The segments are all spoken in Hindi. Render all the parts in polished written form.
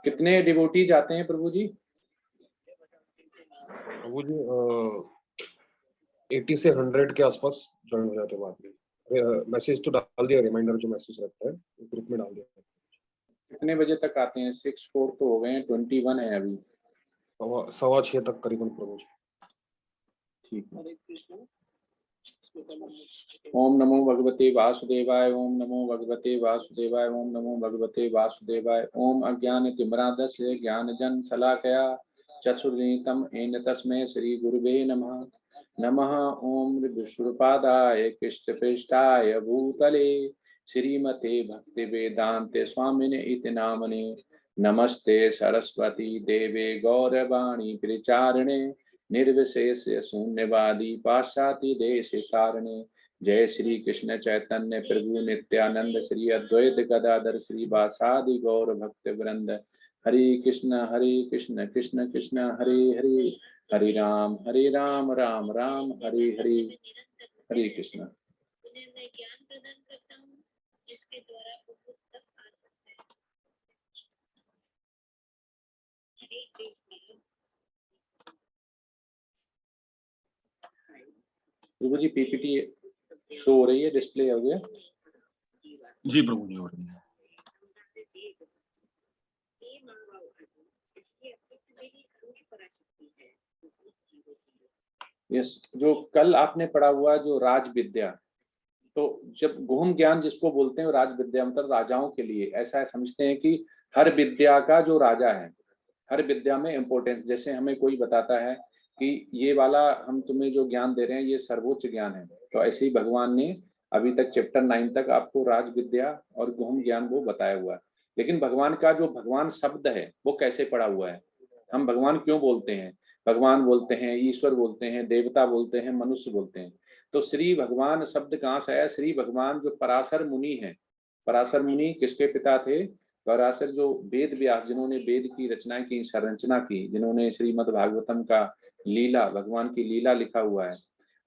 कितने डिवोटी जाते हैं प्रभु जी? प्रभु जी 80 से 100 के आसपास ज्वाइन हो जाते हैं बाद में। मैसेज तो डाल दिया, रिमाइंडर जो मैसेज रहता है ग्रुप में डाल दिया। कितने बजे तक आते हैं? 6-4 तो हो गए हैं, 21 है अभी। 6:15 तक करीबन प्रभु जी। ठीक है। ओम नमो भगवते वासुदेवाय, ओम नमो भगवते वासुदेवाय, ओम नमो भगवते वासुदेवाय। ओम अज्ञान तिमिरान्धस्य ज्ञानजन शलाकया चक्षुर्मीलितं येन तस्मै श्री गुरुवे नमः। नमः ओम विष्णुपादाय कृष्णप्रेष्ठाय भूतले श्रीमते भक्ति वेदांते स्वामिने इति नामने। नमस्ते सरस्वती देवे गौरवाणी प्रचारिणे निर्विशेष शून्यवादी पाश्चात्य देश कारणे। जय श्री कृष्ण चैतन्य प्रभु नित्यानंद श्री अद्वैत गदाधर श्री वासादि गौर भक्त वृंद। हरे कृष्ण कृष्ण कृष्ण हरे हरे, हरे राम राम राम हरे हरे। हरे कृष्ण। प्रभु जी पीपीटी शो हो रही है, डिस्प्ले हो गया? जी प्रभु जी हो रही है। यस, जो कल आपने पढ़ा हुआ जो राज विद्या, तो जब गुहम ज्ञान जिसको बोलते हैं राज विद्या, मतलब राजाओं के लिए ऐसा समझते हैं कि हर विद्या का जो राजा है, हर विद्या में इम्पोर्टेंस। जैसे हमें कोई बताता है कि ये वाला हम तुम्हें जो ज्ञान दे रहे हैं ये सर्वोच्च ज्ञान है, तो ऐसे ही भगवान ने अभी तक चैप्टर 9 तक आपको राज विद्या और गुहम ज्ञान वो बताया हुआ है। लेकिन भगवान का जो भगवान शब्द है वो कैसे पड़ा हुआ है? हम भगवान क्यों बोलते हैं? भगवान बोलते हैं, ईश्वर बोलते हैं, देवता बोलते हैं, मनुष्य बोलते हैं। तो श्री भगवान शब्द कहाँ से आया? श्री भगवान जो पराशर मुनि है, पराशर मुनि किसके पिता थे? पराशर जो वेद व्यास, जिन्होंने वेद की रचना की, संरचना की, जिन्होंने श्रीमद् भागवतम का लीला, भगवान की लीला लिखा हुआ है,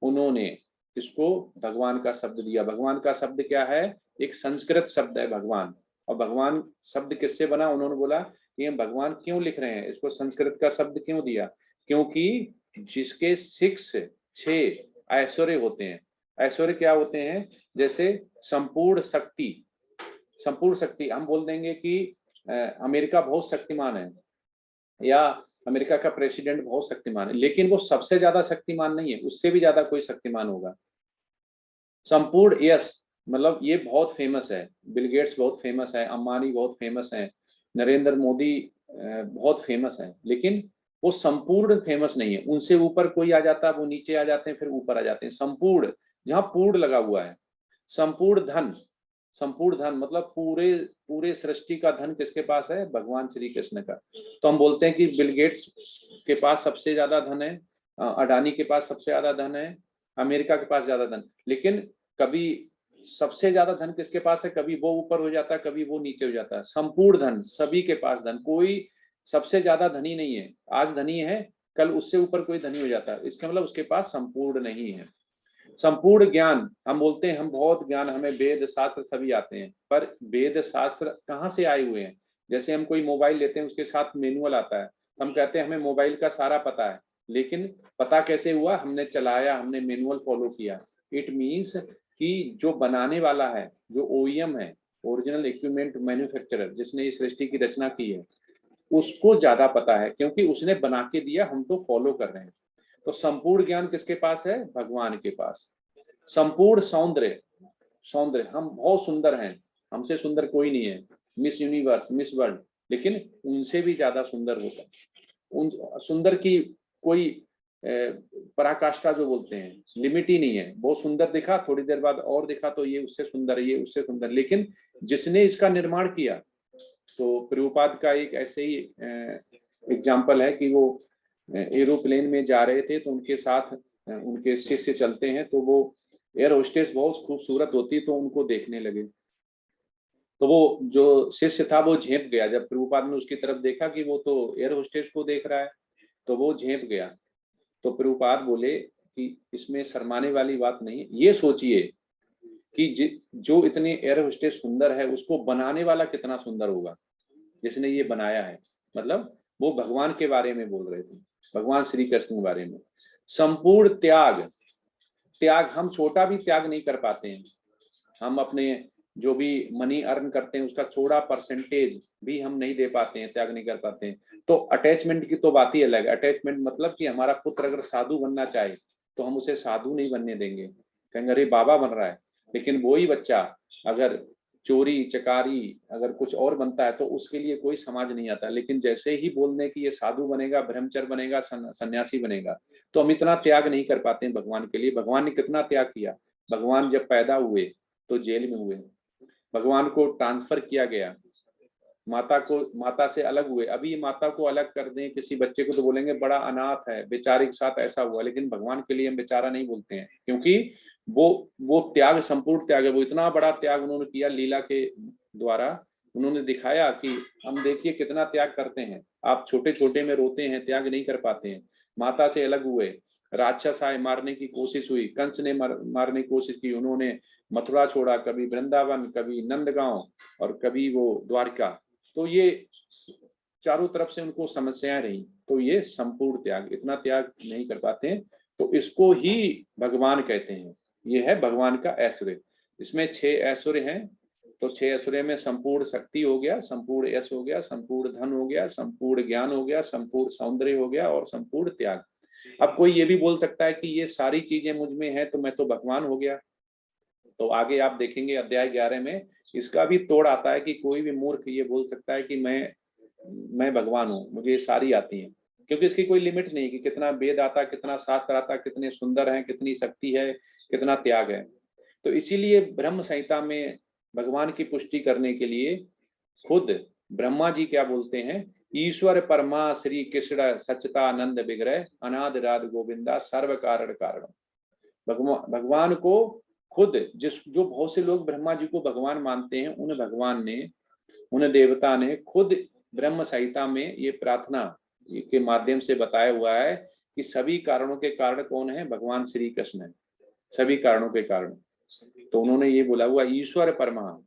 उन्होंने इसको भगवान का शब्द दिया। भगवान का शब्द क्या है? एक संस्कृत शब्द है भगवान। और भगवान शब्द किससे बना? उन्होंने बोला कि हम भगवान क्यों लिख रहे हैं, इसको संस्कृत का शब्द क्यों दिया? क्योंकि जिसके 6 ऐश्वर्य होते हैं। ऐश्वर्य क्या होते हैं? जैसे संपूर्ण शक्ति। संपूर्ण शक्ति हम बोल देंगे कि अमेरिका बहुत शक्तिमान है या अमेरिका का प्रेसिडेंट बहुत शक्तिमान है, लेकिन वो सबसे ज्यादा शक्तिमान नहीं है, उससे भी ज्यादा कोई शक्तिमान होगा। संपूर्ण यश मतलब ये बहुत फेमस है, बिल गेट्स बहुत फेमस है, अंबानी बहुत फेमस है, नरेंद्र मोदी बहुत फेमस है, लेकिन वो संपूर्ण फेमस नहीं है। उनसे ऊपर कोई आ जाता है, वो नीचे आ जाते हैं, फिर ऊपर आ जाते हैं। संपूर्ण, जहाँ पूर्ण लगा हुआ है। संपूर्ण धन, संपूर्ण धन मतलब पूरे पूरे सृष्टि का धन किसके पास है? भगवान श्री कृष्ण का। तो हम बोलते हैं कि बिल गेट्स के पास सबसे ज्यादा धन है, अडानी के पास सबसे ज्यादा धन है, अमेरिका के पास ज्यादा धन। लेकिन कभी सबसे ज्यादा धन किसके पास है? कभी वो ऊपर हो जाता है, कभी वो नीचे हो जाता है। संपूर्ण धन, सभी के पास धन, कोई सबसे ज्यादा धनी नहीं है। आज धनी है, कल उससे ऊपर कोई धनी हो जाता है, इसका मतलब उसके पास संपूर्ण नहीं है। संपूर्ण ज्ञान, हम बोलते हैं हम बहुत ज्ञान, हमें वेद शास्त्र सभी आते हैं, पर वेद शास्त्र कहाँ से आए हुए हैं? जैसे हम कोई मोबाइल लेते हैं, उसके साथ मैनुअल आता है, हम कहते हैं हमें मोबाइल का सारा पता है, लेकिन पता कैसे हुआ? हमने चलाया, हमने मैनुअल फॉलो किया। इट मीन्स कि जो बनाने वाला है, जो ओईएम है, ओरिजिनल इक्विपमेंट मैन्युफैक्चरर, जिसने इस सृष्टि की रचना की है, उसको ज्यादा पता है, क्योंकि उसने बना के दिया, हम तो फॉलो कर रहे हैं। तो संपूर्ण ज्ञान किसके पास है? भगवान के पास। संपूर्ण सौंदर्य, सौंदर्य हम बहुत सुंदर हैं, हमसे सुंदर कोई नहीं है, मिस यूनिवर्स, मिस वर्ल्ड, लेकिन उनसे भी ज्यादा सुंदर होता है। उन सुंदर की कोई पराकाष्ठा जो बोलते हैं, लिमिट ही नहीं है। बहुत सुंदर दिखा, थोड़ी देर बाद और दिखा तो ये उससे सुंदर है, ये उससे सुंदर। लेकिन जिसने इसका निर्माण किया, तो प्रभुपाद का एक ऐसे ही एग्जाम्पल है कि वो एरोप्लेन में जा रहे थे, तो उनके साथ उनके शिष्य चलते हैं, तो वो एयर होस्टेस बहुत खूबसूरत होती, तो उनको देखने लगे। तो वो जो शिष्य था वो झेप गया, जब प्रभुपाद ने उसकी तरफ देखा कि वो तो एयर होस्टेस को देख रहा है, तो वो झेप गया। तो प्रभुपाद बोले कि इसमें शर्माने वाली बात नहीं, ये सोचिए कि जो इतने एयर होस्टेस सुंदर है, उसको बनाने वाला कितना सुंदर होगा। जिसने ये बनाया है। मतलब वो भगवान के बारे में बोल रहे थे, भगवान श्री कृष्ण के बारे में। संपूर्ण त्याग, त्याग हम छोटा भी त्याग नहीं कर पाते हैं। हम अपने जो भी मनी अर्न करते हैं उसका थोड़ा परसेंटेज भी हम नहीं दे पाते हैं, त्याग नहीं कर पाते हैं। तो अटैचमेंट की तो बात ही अलग है। अटैचमेंट मतलब कि हमारा पुत्र अगर साधु बनना चाहे तो हम उसे साधु नहीं बनने देंगे, कहेंगे अरे बाबा बन रहा है। लेकिन वही बच्चा अगर चोरी चकारी अगर कुछ और बनता है तो उसके लिए कोई समाज नहीं आता। लेकिन जैसे ही बोल दें कि ये साधु बनेगा, ब्रह्मचर्य बनेगा, सन्यासी बनेगा, तो हम इतना त्याग नहीं कर पाते हैं भगवान के लिए। भगवान ने कितना त्याग किया। भगवान जब पैदा हुए तो जेल में हुए, भगवान को ट्रांसफर किया गया, माता से अलग हुए। अभी माता को अलग कर दें किसी बच्चे को तो बोलेंगे बड़ा अनाथ है, बेचारे के साथ ऐसा हुआ। लेकिन भगवान के लिए हम बेचारा नहीं बोलते हैं, क्योंकि वो त्याग संपूर्ण त्याग है। वो इतना बड़ा त्याग उन्होंने किया लीला के द्वारा। उन्होंने दिखाया कि हम देखिए कितना त्याग करते हैं। आप छोटे छोटे में रोते हैं, त्याग नहीं कर पाते हैं। माता से अलग हुए, राक्षस आए, मारने की कोशिश हुई, कंस ने मारने की कोशिश की, उन्होंने मथुरा छोड़ा, कभी वृंदावन, कभी नंदगांव और कभी वो द्वारका। तो ये चारों तरफ से उनको समस्याएं रही। तो ये संपूर्ण त्याग, इतना त्याग नहीं कर पाते हैं, तो इसको ही भगवान कहते हैं। ये है भगवान का ऐश्वर्य। इसमें 6 ऐश्वर्य हैं। तो 6 ऐश्वर्य में संपूर्ण शक्ति हो गया, संपूर्ण यश हो गया, संपूर्ण धन हो गया, संपूर्ण ज्ञान हो गया, संपूर्ण सौंदर्य हो गया और संपूर्ण त्याग। अब कोई ये भी बोल सकता है कि ये सारी चीजें मुझ में है तो मैं तो भगवान हो गया। तो आगे आप देखेंगे अध्याय 11 में इसका भी तोड़ आता है कि कोई भी मूर्ख ये बोल सकता है कि मैं भगवान हूँ, मुझे ये सारी आती हैं। क्योंकि इसकी कोई लिमिट नहीं कि कितना वेद आता, कितना शास्त्र आता, कितने सुंदर हैं, कितनी शक्ति है, कितना त्याग है। तो इसीलिए ब्रह्म संहिता में भगवान की पुष्टि करने के लिए खुद ब्रह्मा जी क्या बोलते हैं, ईश्वर परमा श्री कृष्ण सच्चिदानंद विग्रह अनादिराद गोविंदा सर्व कारण कारण। भगवान को खुद जो बहुत से लोग ब्रह्मा जी को भगवान मानते हैं, उन भगवान ने, उन देवता ने खुद ब्रह्म संहिता में ये प्रार्थना के माध्यम से बताया हुआ है कि सभी कारणों के कारण कौन है, भगवान श्री कृष्ण है, सभी कारणों के कारण। तो उन्होंने ये बोला हुआ ईश्वर परमा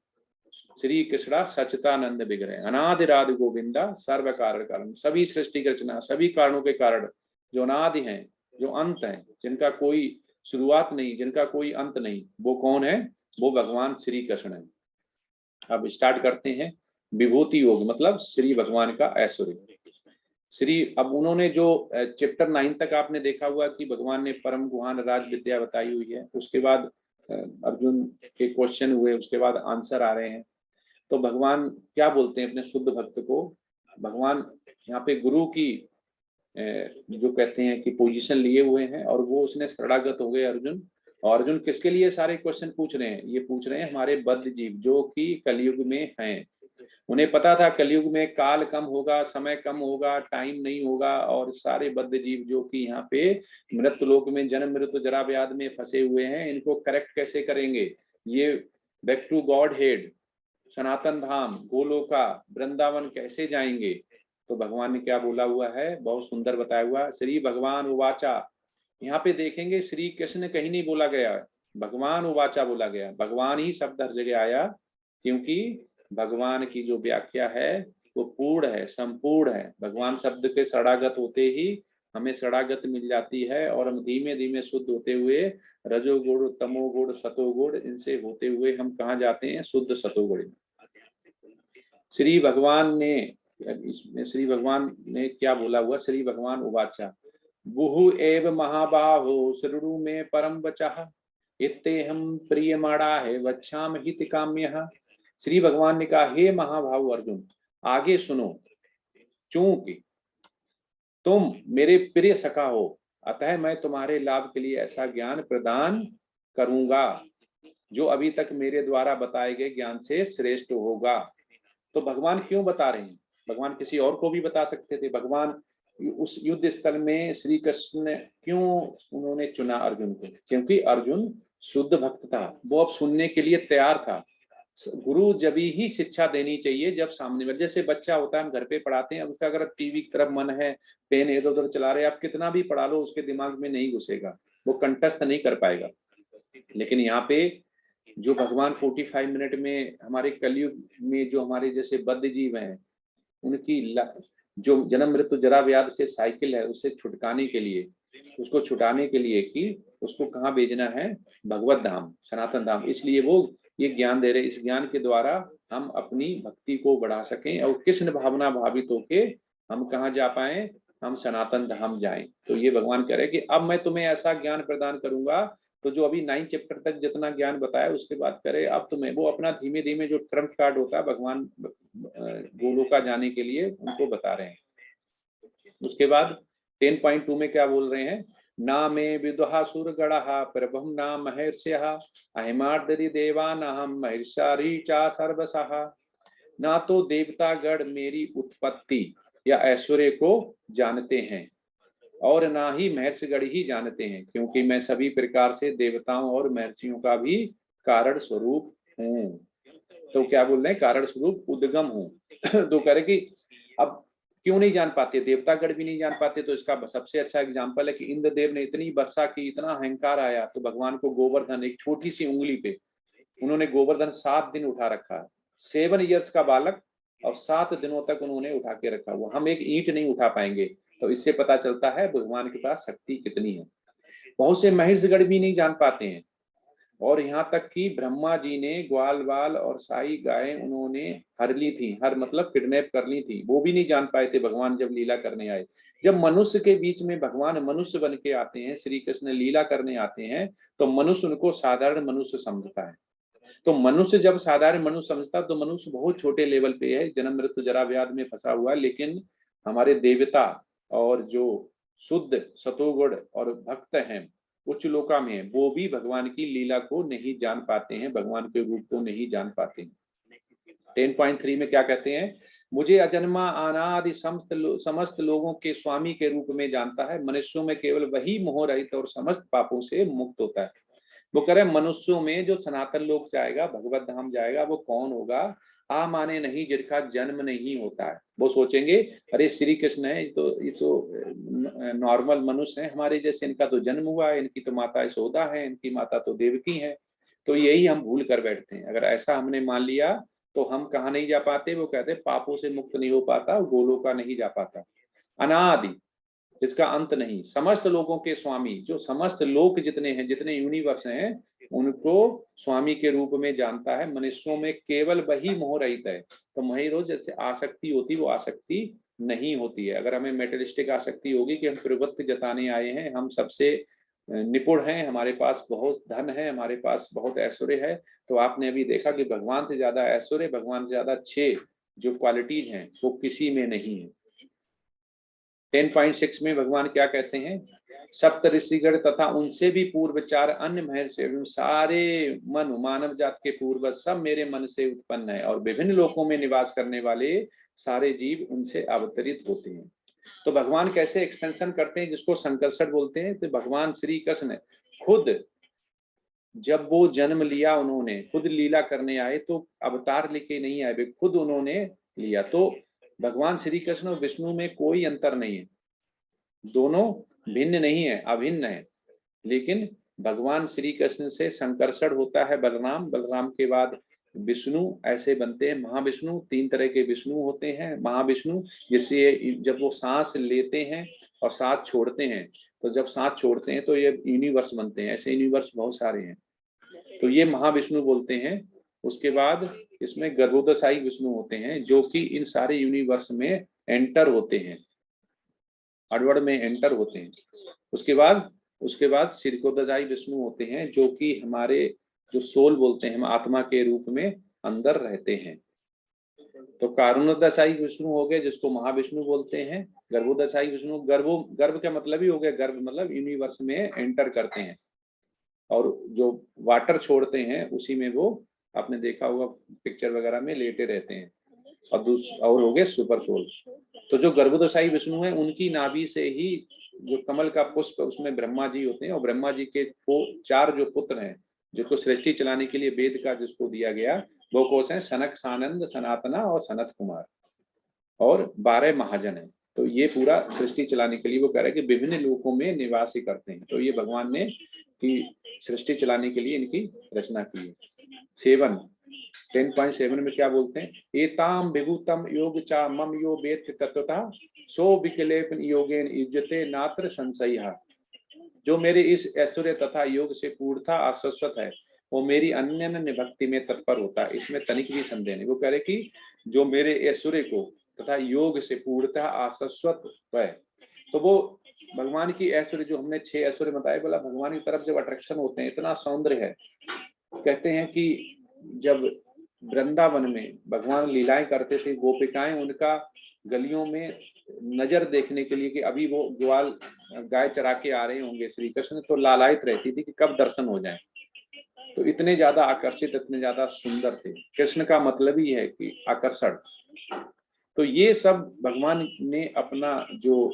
श्री कृष्णा सच्चिदानंद विग्रह अनादिराद गोविंदा सर्व कारण कारण। सभी सृष्टि की रचना, सभी कारणों के कारण जो अनादि हैं, जो अंत हैं, जिनका कोई शुरुआत नहीं, जिनका कोई अंत नहीं, वो कौन है, वो भगवान श्री कृष्ण है। अब स्टार्ट करते हैं विभूति योग, मतलब श्री भगवान का ऐश्वर्य। श्री, अब उन्होंने जो चैप्टर 9 तक आपने देखा हुआ कि भगवान ने परम गुहान राज विद्या बताई हुई है। उसके बाद अर्जुन के क्वेश्चन हुए, उसके बाद आंसर आ रहे हैं। तो भगवान क्या बोलते हैं अपने शुद्ध भक्त को। भगवान यहाँ पे गुरु की जो कहते हैं कि पोजीशन लिए हुए हैं, और वो उसने शरणागत हो गए अर्जुन। और अर्जुन किसके लिए सारे क्वेश्चन पूछ रहे हैं, ये पूछ रहे हैं हमारे बद्ध जीव जो कि कलयुग में हैं। उन्हें पता था कलयुग में काल कम होगा, समय कम होगा, टाइम नहीं होगा, और सारे बद्ध जीव जो कि यहाँ पे मृत्यु लोक में जन्म मृत्यु जरा व्याध में फंसे हुए हैं, इनको करेक्ट कैसे करेंगे, ये बैक टू गॉड हेड सनातन धाम गोलोका वृंदावन कैसे जाएंगे। तो भगवान ने क्या बोला हुआ है, बहुत सुंदर बताया हुआ, श्री भगवान उवाचा। यहाँ पे देखेंगे श्री कृष्ण कहीं नहीं बोला गया, भगवान उवाचा बोला गया। भगवान ही शब्द हर जगह आया, क्योंकि भगवान की जो व्याख्या है वो पूर्ण है, संपूर्ण है। भगवान शब्द के शरणागत होते ही हमें शरणागत मिल जाती है, और हम धीमे धीमे शुद्ध होते हुए रजोगुण तमोगुण सतोगुण इनसे होते हुए हम कहाँ जाते हैं, शुद्ध सतोगुण। श्री भगवान ने, इसमें श्री भगवान ने क्या बोला हुआ, श्री भगवान उवाचा बुहु एव महाबाहो शृणु में परम वचः इत्यहं प्रियमाणा है वच्छाम हित काम्यः। श्री भगवान ने कहा, हे महाभाव अर्जुन, आगे सुनो, चूंकि तुम मेरे प्रिय सखा हो, अतः मैं तुम्हारे लाभ के लिए ऐसा ज्ञान प्रदान करूंगा जो अभी तक मेरे द्वारा बताए गए ज्ञान से श्रेष्ठ होगा। तो भगवान क्यों बता रहे हैं, भगवान किसी और को भी बता सकते थे। भगवान उस युद्ध स्थल में श्री कृष्ण क्यों उन्होंने चुना अर्जुन को, क्योंकि अर्जुन शुद्ध भक्त था, वो अब सुनने के लिए तैयार था। गुरु जब ही शिक्षा देनी चाहिए जब सामने में, जैसे बच्चा होता है हम घर पे पढ़ाते हैं, अब उसका अगर टीवी की तरफ मन है, पेन इधर उधर चला रहे, आप कितना भी पढ़ा लो उसके दिमाग में नहीं घुसेगा, वो कंठस्थ नहीं कर पाएगा। लेकिन यहाँ पे जो भगवान 45 मिनट में हमारे कलयुग में जो हमारे जैसे बद्ध जीव हैं, जो जन्म मृत्यु जरा व्याधि से साइकिल है उससे छुटकाने के लिए, उसको छुटाने के लिए कि उसको कहाँ भेजना है, भगवत धाम, सनातन धाम। इसलिए वो ये ज्ञान दे रहे। इस ज्ञान के द्वारा हम अपनी भक्ति को बढ़ा सकें और कृष्ण भावना भावित होके हम कहाँ जा पाए, हम सनातन धाम जाएं। तो ये भगवान कह रहे हैं कि अब मैं तुम्हें ऐसा ज्ञान प्रदान करूंगा। तो जो अभी 9 चैप्टर तक जितना ज्ञान बताया उसके बाद करे अब तुम्हें वो अपना धीमे धीमे जो ट्रम्प कार्ड होता है भगवान गोलोका जाने के लिए उनको बता रहे हैं। उसके बाद 10.2 में क्या बोल रहे हैं, ना मे विदुहा सुरगणः प्रभम ना महर्षयः अहिमार्दरि देवानाहम महर्षारी चा सर्वसः। ना तो देवतागण मेरी उत्पत्ति या ऐश्वर्य को जानते हैं और ना ही महर्षिगण ही जानते हैं, क्योंकि मैं सभी प्रकार से देवताओं और महर्षियों का भी कारण स्वरूप हूँ। तो क्या बोल रहे हैं, कारण स्वरूप उद्गम हूँ। तो कह रहे कि अब क्यों नहीं जान पाते, देवतागण भी नहीं जान पाते। तो इसका सबसे अच्छा एग्जाम्पल है कि इंद्रदेव ने इतनी वर्षा की, इतना अहंकार आया, तो भगवान को गोवर्धन एक छोटी सी उंगली पे उन्होंने गोवर्धन 7 दिन उठा रखा है। 7 ईयर्स का बालक और 7 दिनों तक उन्होंने उठा के रखा हुआ। हम एक ईंट नहीं उठा पाएंगे। तो इससे पता चलता है भगवान के पास शक्ति कितनी है। बहुत से महर्षिगण भी नहीं जान पाते हैं। और यहाँ तक कि ब्रह्मा जी ने ग्वाल बाल और साई गायें उन्होंने हर ली थी, हर मतलब किडनैप कर ली थी, वो भी नहीं जान पाए थे भगवान जब लीला करने आए। जब मनुष्य के बीच में भगवान मनुष्य बन के आते हैं, श्री कृष्ण लीला करने आते हैं, तो मनुष्य उनको साधारण मनुष्य समझता है। तो मनुष्य जब साधारण मनुष्य समझता है तो मनुष्य बहुत छोटे लेवल पे है, जन्म मृत्यु जरा व्याधि में फंसा हुआ है। लेकिन हमारे देवता और जो शुद्ध सतोगुण और भक्त हैं उच्च लोका में है, वो भी भगवान की लीला को नहीं जान पाते हैं, भगवान के रूप को नहीं जान पाते हैं। 10.3 में क्या कहते हैं, मुझे अजन्मा अनादि समस्त लोगों के स्वामी के रूप में जानता है। मनुष्यों में केवल वही मोह रहित और समस्त पापों से मुक्त होता है। वो कह रहे मनुष्यों में जो सनातन लोक जाएगा, भगवत धाम जाएगा, वो कौन होगा, आ माने नहीं जिनका जन्म नहीं होता है। वो सोचेंगे अरे श्री कृष्ण है, ये तो नॉर्मल मनुष्य है हमारे जैसे, इनका तो जन्म हुआ है, इनकी तो माता यशोदा है, इनकी माता तो देवकी है। तो यही हम भूल कर बैठते हैं। अगर ऐसा हमने मान लिया तो हम कहाँ नहीं जा पाते, वो कहते पापों से मुक्त नहीं हो पाता, गोलोका नहीं जा पाता। अनादि जिसका अंत नहीं, समस्त लोगों के स्वामी, जो समस्त लोक जितने हैं, जितने यूनिवर्स हैं, उनको स्वामी के रूप में जानता है। मनुष्यों में केवल वही मोह रहित है। तो मोह जैसे आसक्ति होती, वो आसक्ति नहीं होती है। अगर हमें मेटलिस्टिक आसक्ति होगी कि हम प्रवृत्ति जताने आए हैं, हम सबसे निपुण हैं, हमारे पास बहुत धन है, हमारे पास बहुत ऐश्वर्य है, तो आपने अभी देखा कि भगवान से ज्यादा ऐश्वर्य, भगवान से ज्यादा अच्छे जो क्वालिटीज हैं वो किसी में नहीं है। 10.6 में भगवान क्या कहते हैं, सप्त ऋषिगण तथा उनसे भी पूर्व 4 अन्य महर्षि सारे मानव जात के पूर्वज सब मेरे मन से उत्पन्न है, और विभिन्न लोकों में निवास करने वाले सारे जीव उनसे अवतरित होते हैं। तो भगवान कैसे एक्सपेंशन करते हैं, जिसको संकर्षण बोलते हैं। तो भगवान श्री कृष्ण खुद जब वो जन्म लिया, उन्होंने खुद लीला करने आए, तो अवतार लेके नहीं आए, वे खुद उन्होंने लिया। तो भगवान श्री कृष्ण और विष्णु में कोई अंतर नहीं है, दोनों भिन्न नहीं है, अभिन्न है। लेकिन भगवान श्री कृष्ण से संकर्षण होता है बलराम, बलराम के बाद विष्णु ऐसे बनते हैं महाविष्णु। 3 तरह के विष्णु होते हैं। महाविष्णु जिससे जब वो सांस लेते हैं और सांस छोड़ते हैं, तो जब सांस छोड़ते हैं तो ये यूनिवर्स बनते हैं। ऐसे यूनिवर्स बहुत सारे हैं, तो ये महाविष्णु बोलते हैं। उसके बाद इसमें गर्भोदशाई विष्णु होते हैं, जो कि इन सारे यूनिवर्स में एंटर होते हैं, अड़वड़ में एंटर होते हैं। उसके बाद शीर्षोदशाई विष्णु होते हैं, जो कि हमारे जो सोल बोलते हैं, हम आत्मा के रूप में अंदर रहते हैं। तो कारुणोदशाई विष्णु हो गए, जिसको महाविष्णु बोलते हैं। गर्भोदशाई विष्णु, गर्भ का मतलब ही हो गया, गर्भ मतलब यूनिवर्स में एंटर करते हैं, और जो वाटर छोड़ते हैं उसी में वो, आपने देखा होगा पिक्चर वगैरह में, लेटे रहते हैं। और हो गए सुपर सोल। तो जो गर्भोदशाई विष्णु है, उनकी नाभि से ही जो कमल का पुष्प, उसमें ब्रह्मा जी होते हैं, और ब्रह्मा जी के 4 जो पुत्र हैं, जिसको सृष्टि चलाने के लिए वेद का जिसको दिया गया, वो कौन है, सनक, सानंद, सनातना और सनत कुमार, और 12 महाजन है। तो ये पूरा सृष्टि चलाने के लिए वो कह रहे हैं कि विभिन्न लोकों में निवास ही करते हैं। तो ये भगवान ने की सृष्टि चलाने के लिए इनकी रचना की है। 7 10.7 में क्या बोलते हैं? एताम विभूतम योग चा मम यो वेत्ति तत्वतः सो विकलेपन योगेन युज्यते नात्र संशयः। जो मेरे इस ऐश्वर्य तथा योग से पूर्णता आशाश्वत है वो मेरी अन्य अन्य भक्ति में तत्पर होता है, इसमें तनिक भी संदेह नहीं। वो कह रहे कि जो मेरे ऐश्वर्य को तथा योग से पूर्णता आशाश्वत है, तो वो भगवान की ऐश्वर्य, जो हमने 6 ऐश्वर्य बताए, बोला भगवान की तरफ जब अट्रैक्शन होते हैं, इतना सौंदर्य है। कहते हैं कि जब वृंदावन में भगवान लीलाएं करते थे, गोपिकाएं उनका गलियों में नजर देखने के लिए कि अभी वो ग्वाल गाय चरा के आ रहे होंगे श्री कृष्ण, तो लालायित रहती थी कि कब दर्शन हो जाए। तो इतने ज्यादा आकर्षित, इतने ज्यादा सुंदर थे। कृष्ण का मतलब ही है कि आकर्षण। तो ये सब भगवान ने अपना जो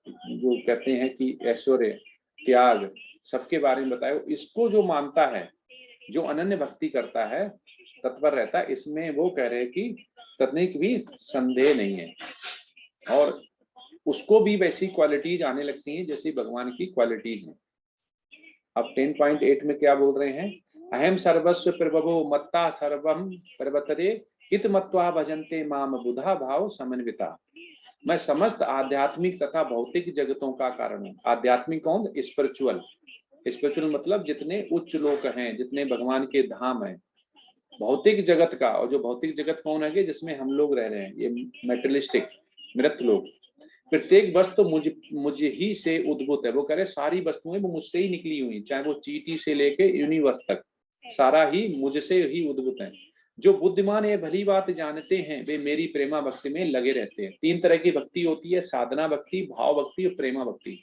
कहते हैं कि ऐश्वर्य, त्याग, सबके बारे में बताया। इसको जो मानता है, जो अनन्य भक्ति करता है, तत्पर रहता है, इसमें वो कह रहे हैं कि तनिक भी संदेह नहीं है। और उसको भी वैसी क्वालिटीज आने लगती हैं जैसी भगवान की क्वालिटीज हैं। अब 10.8 में क्या बोल रहे हैं? अहम सर्वस्व प्रभवो मत्ता सर्वम प्रवर्तते इत मत्वा भजन्ते माम बुधा भाव समन्विता। मैं समस्त आध्यात्मिक तथा भौतिक जगतों का कारण हूँ। आध्यात्मिक कौन? स्पिरिचुअल। स्पिरिचुअल मतलब जितने उच्च लोक हैं, जितने भगवान के धाम हैं। भौतिक जगत का, और जो भौतिक जगत कौन है कि जिसमें हम लोग रह रहे हैं, ये मेटेरियलिस्टिक मृत लोग, प्रत्येक वस्तु मुझे ही से उद्भूत है। वो कह रहे सारी वस्तुएं वो मुझसे ही निकली हुई, चाहे वो चींटी से लेके यूनिवर्स तक, सारा ही मुझसे ही उद्भूत है। जो बुद्धिमान ये भली बात जानते हैं वे मेरी प्रेमा भक्ति में लगे रहते हैं। 3 तरह की भक्ति होती है, साधना भक्ति, भाव भक्ति और प्रेमा भक्ति।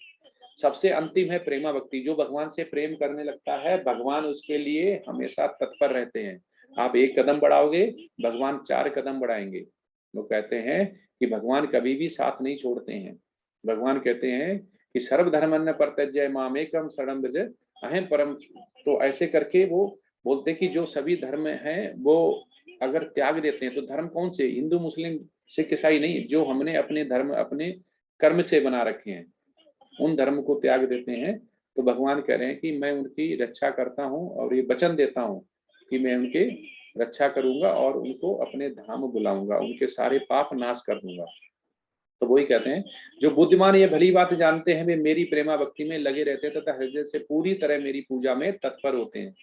सबसे अंतिम है प्रेमा भक्ति। जो भगवान से प्रेम करने लगता है, भगवान उसके लिए हमेशा तत्पर रहते हैं। आप 1 कदम बढ़ाओगे, भगवान 4 कदम बढ़ाएंगे। वो कहते हैं कि भगवान कभी भी साथ नहीं छोड़ते हैं। भगवान कहते हैं कि सर्वधर्मन्य परत्यज्य मामेकम शरणं व्रज अहम परम। तो ऐसे करके वो बोलते कि जो सभी धर्म हैं वो अगर त्याग देते हैं, तो धर्म कौन से? हिंदू, मुस्लिम, सिख, ईसाई नहीं, जो हमने अपने धर्म अपने कर्म से बना रखे हैं, उन धर्म को त्याग देते हैं। तो भगवान कह रहे हैं कि मैं उनकी रक्षा करता हूँ और ये वचन देता हूँ कि मैं उनके रक्षा करूंगा और उनको अपने धाम बुलाऊंगा, उनके सारे पाप नाश कर दूंगा। तो वही कहते हैं जो बुद्धिमान ये भली बात जानते हैं वे मेरी प्रेमा भक्ति में लगे रहते हैं तथा हृदय से पूरी तरह मेरी पूजा में तत्पर होते हैं।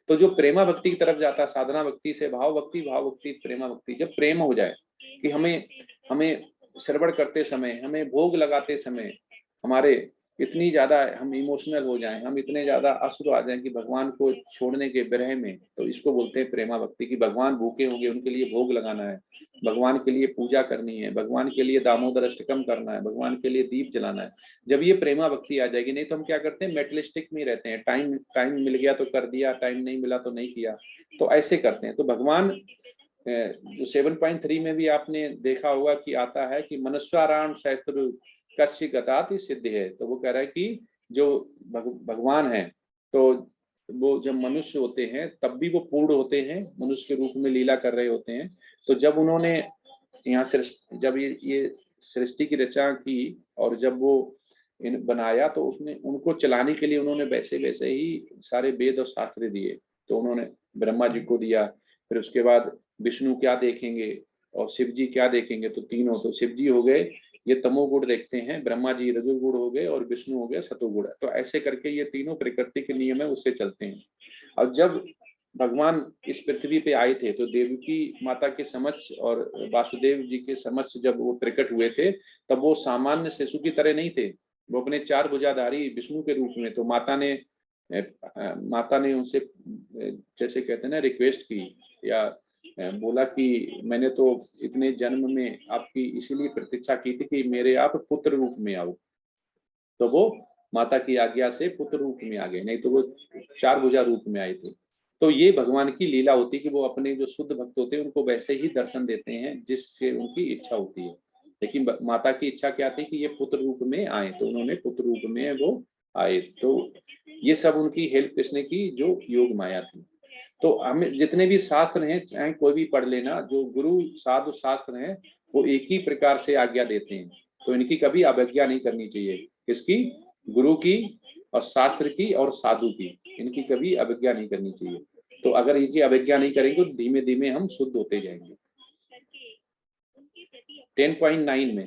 तो जो प्रेमा भक्ति की तरफ जाता है, साधना भक्ति से भाव भक्ति, भाव भक्ति प्रेमा भक्ति, जब प्रेम हो जाए कि हमें श्रवण करते समय, हमें भोग लगाते समय हमारे इतनी ज्यादा हम इमोशनल हो जाएं, हम इतने ज्यादा अश्रु आ जाएं कि भगवान को छोड़ने के विरह में, तो इसको बोलते हैं प्रेमा भक्ति। की भगवान भूखे होंगे, उनके लिए भोग लगाना है, भगवान के लिए पूजा करनी है, भगवान के लिए दामोदर अष्टकम करना है, भगवान के लिए दीप जलाना है। जब ये प्रेमा भक्ति आ जाएगी, नहीं तो हम क्या करते हैं, मेटलिस्टिक में रहते हैं, टाइम मिल गया तो कर दिया, टाइम नहीं मिला तो नहीं किया, तो ऐसे करते हैं। तो भगवान जो 7.3 में भी आपने देखा होगा कि आता है कि मनुष्याराम शास्त्र कश्य गताति सिद्ध है। तो वो कह रहा है कि जो भगवान है, तो वो जब मनुष्य होते हैं तब भी वो पूर्ण होते हैं, मनुष्य के रूप में लीला कर रहे होते हैं। तो जब उन्होंने यहाँ से जब ये सृष्टि की रचना की और जब वो बनाया, तो उसने उनको चलाने के लिए उन्होंने वैसे वैसे ही सारे वेद और शास्त्र दिए। तो उन्होंने ब्रह्मा जी को दिया, फिर उसके बाद विष्णु क्या देखेंगे और शिव जी क्या देखेंगे, तो तीनों, तो शिव जी हो गए ये तमोगुण देखते हैं, ब्रह्मा जी रजोगुण हो गए और विष्णु हो गए सतोगुण। तो ऐसे करके ये तीनों प्रकृति के नियम है, उससे चलते हैं। और जब भगवान इस पृथ्वी पे आए थे तो देवकी माता के समक्ष और वासुदेव जी के समक्ष जब वो प्रकट हुए थे, तब वो सामान्य शिशु की तरह नहीं थे, वो अपने 4 भुजाधारी विष्णु के रूप में। तो माता ने उनसे जैसे कहते हैं ना रिक्वेस्ट की या बोला कि मैंने तो इतने जन्म में आपकी इसीलिए प्रतीक्षा की थी कि मेरे आप पुत्र रूप में आओ। तो वो माता की आज्ञा से पुत्र रूप में आ गए, नहीं तो वो 4 भुजा रूप में आए थे। तो ये भगवान की लीला होती है कि वो अपने जो शुद्ध भक्त होते हैं उनको वैसे ही दर्शन देते हैं जिससे उनकी इच्छा होती है। लेकिन माता की इच्छा क्या थी कि ये पुत्र रूप में आए, तो उन्होंने पुत्र रूप में वो आए। तो ये सब उनकी हेल्प किसने की? जो योग माया थी। तो हमें जितने भी शास्त्र हैं, चाहे कोई भी पढ़ लेना, जो गुरु साधु शास्त्र हैं वो एक ही प्रकार से आज्ञा देते हैं, तो इनकी कभी अवज्ञा नहीं करनी चाहिए। किसकी? गुरु की और शास्त्र की और साधु की, इनकी कभी अवज्ञा नहीं करनी चाहिए। तो अगर इनकी अवज्ञा नहीं करेंगे तो धीमे धीमे हम शुद्ध होते जाएंगे। 10.9 में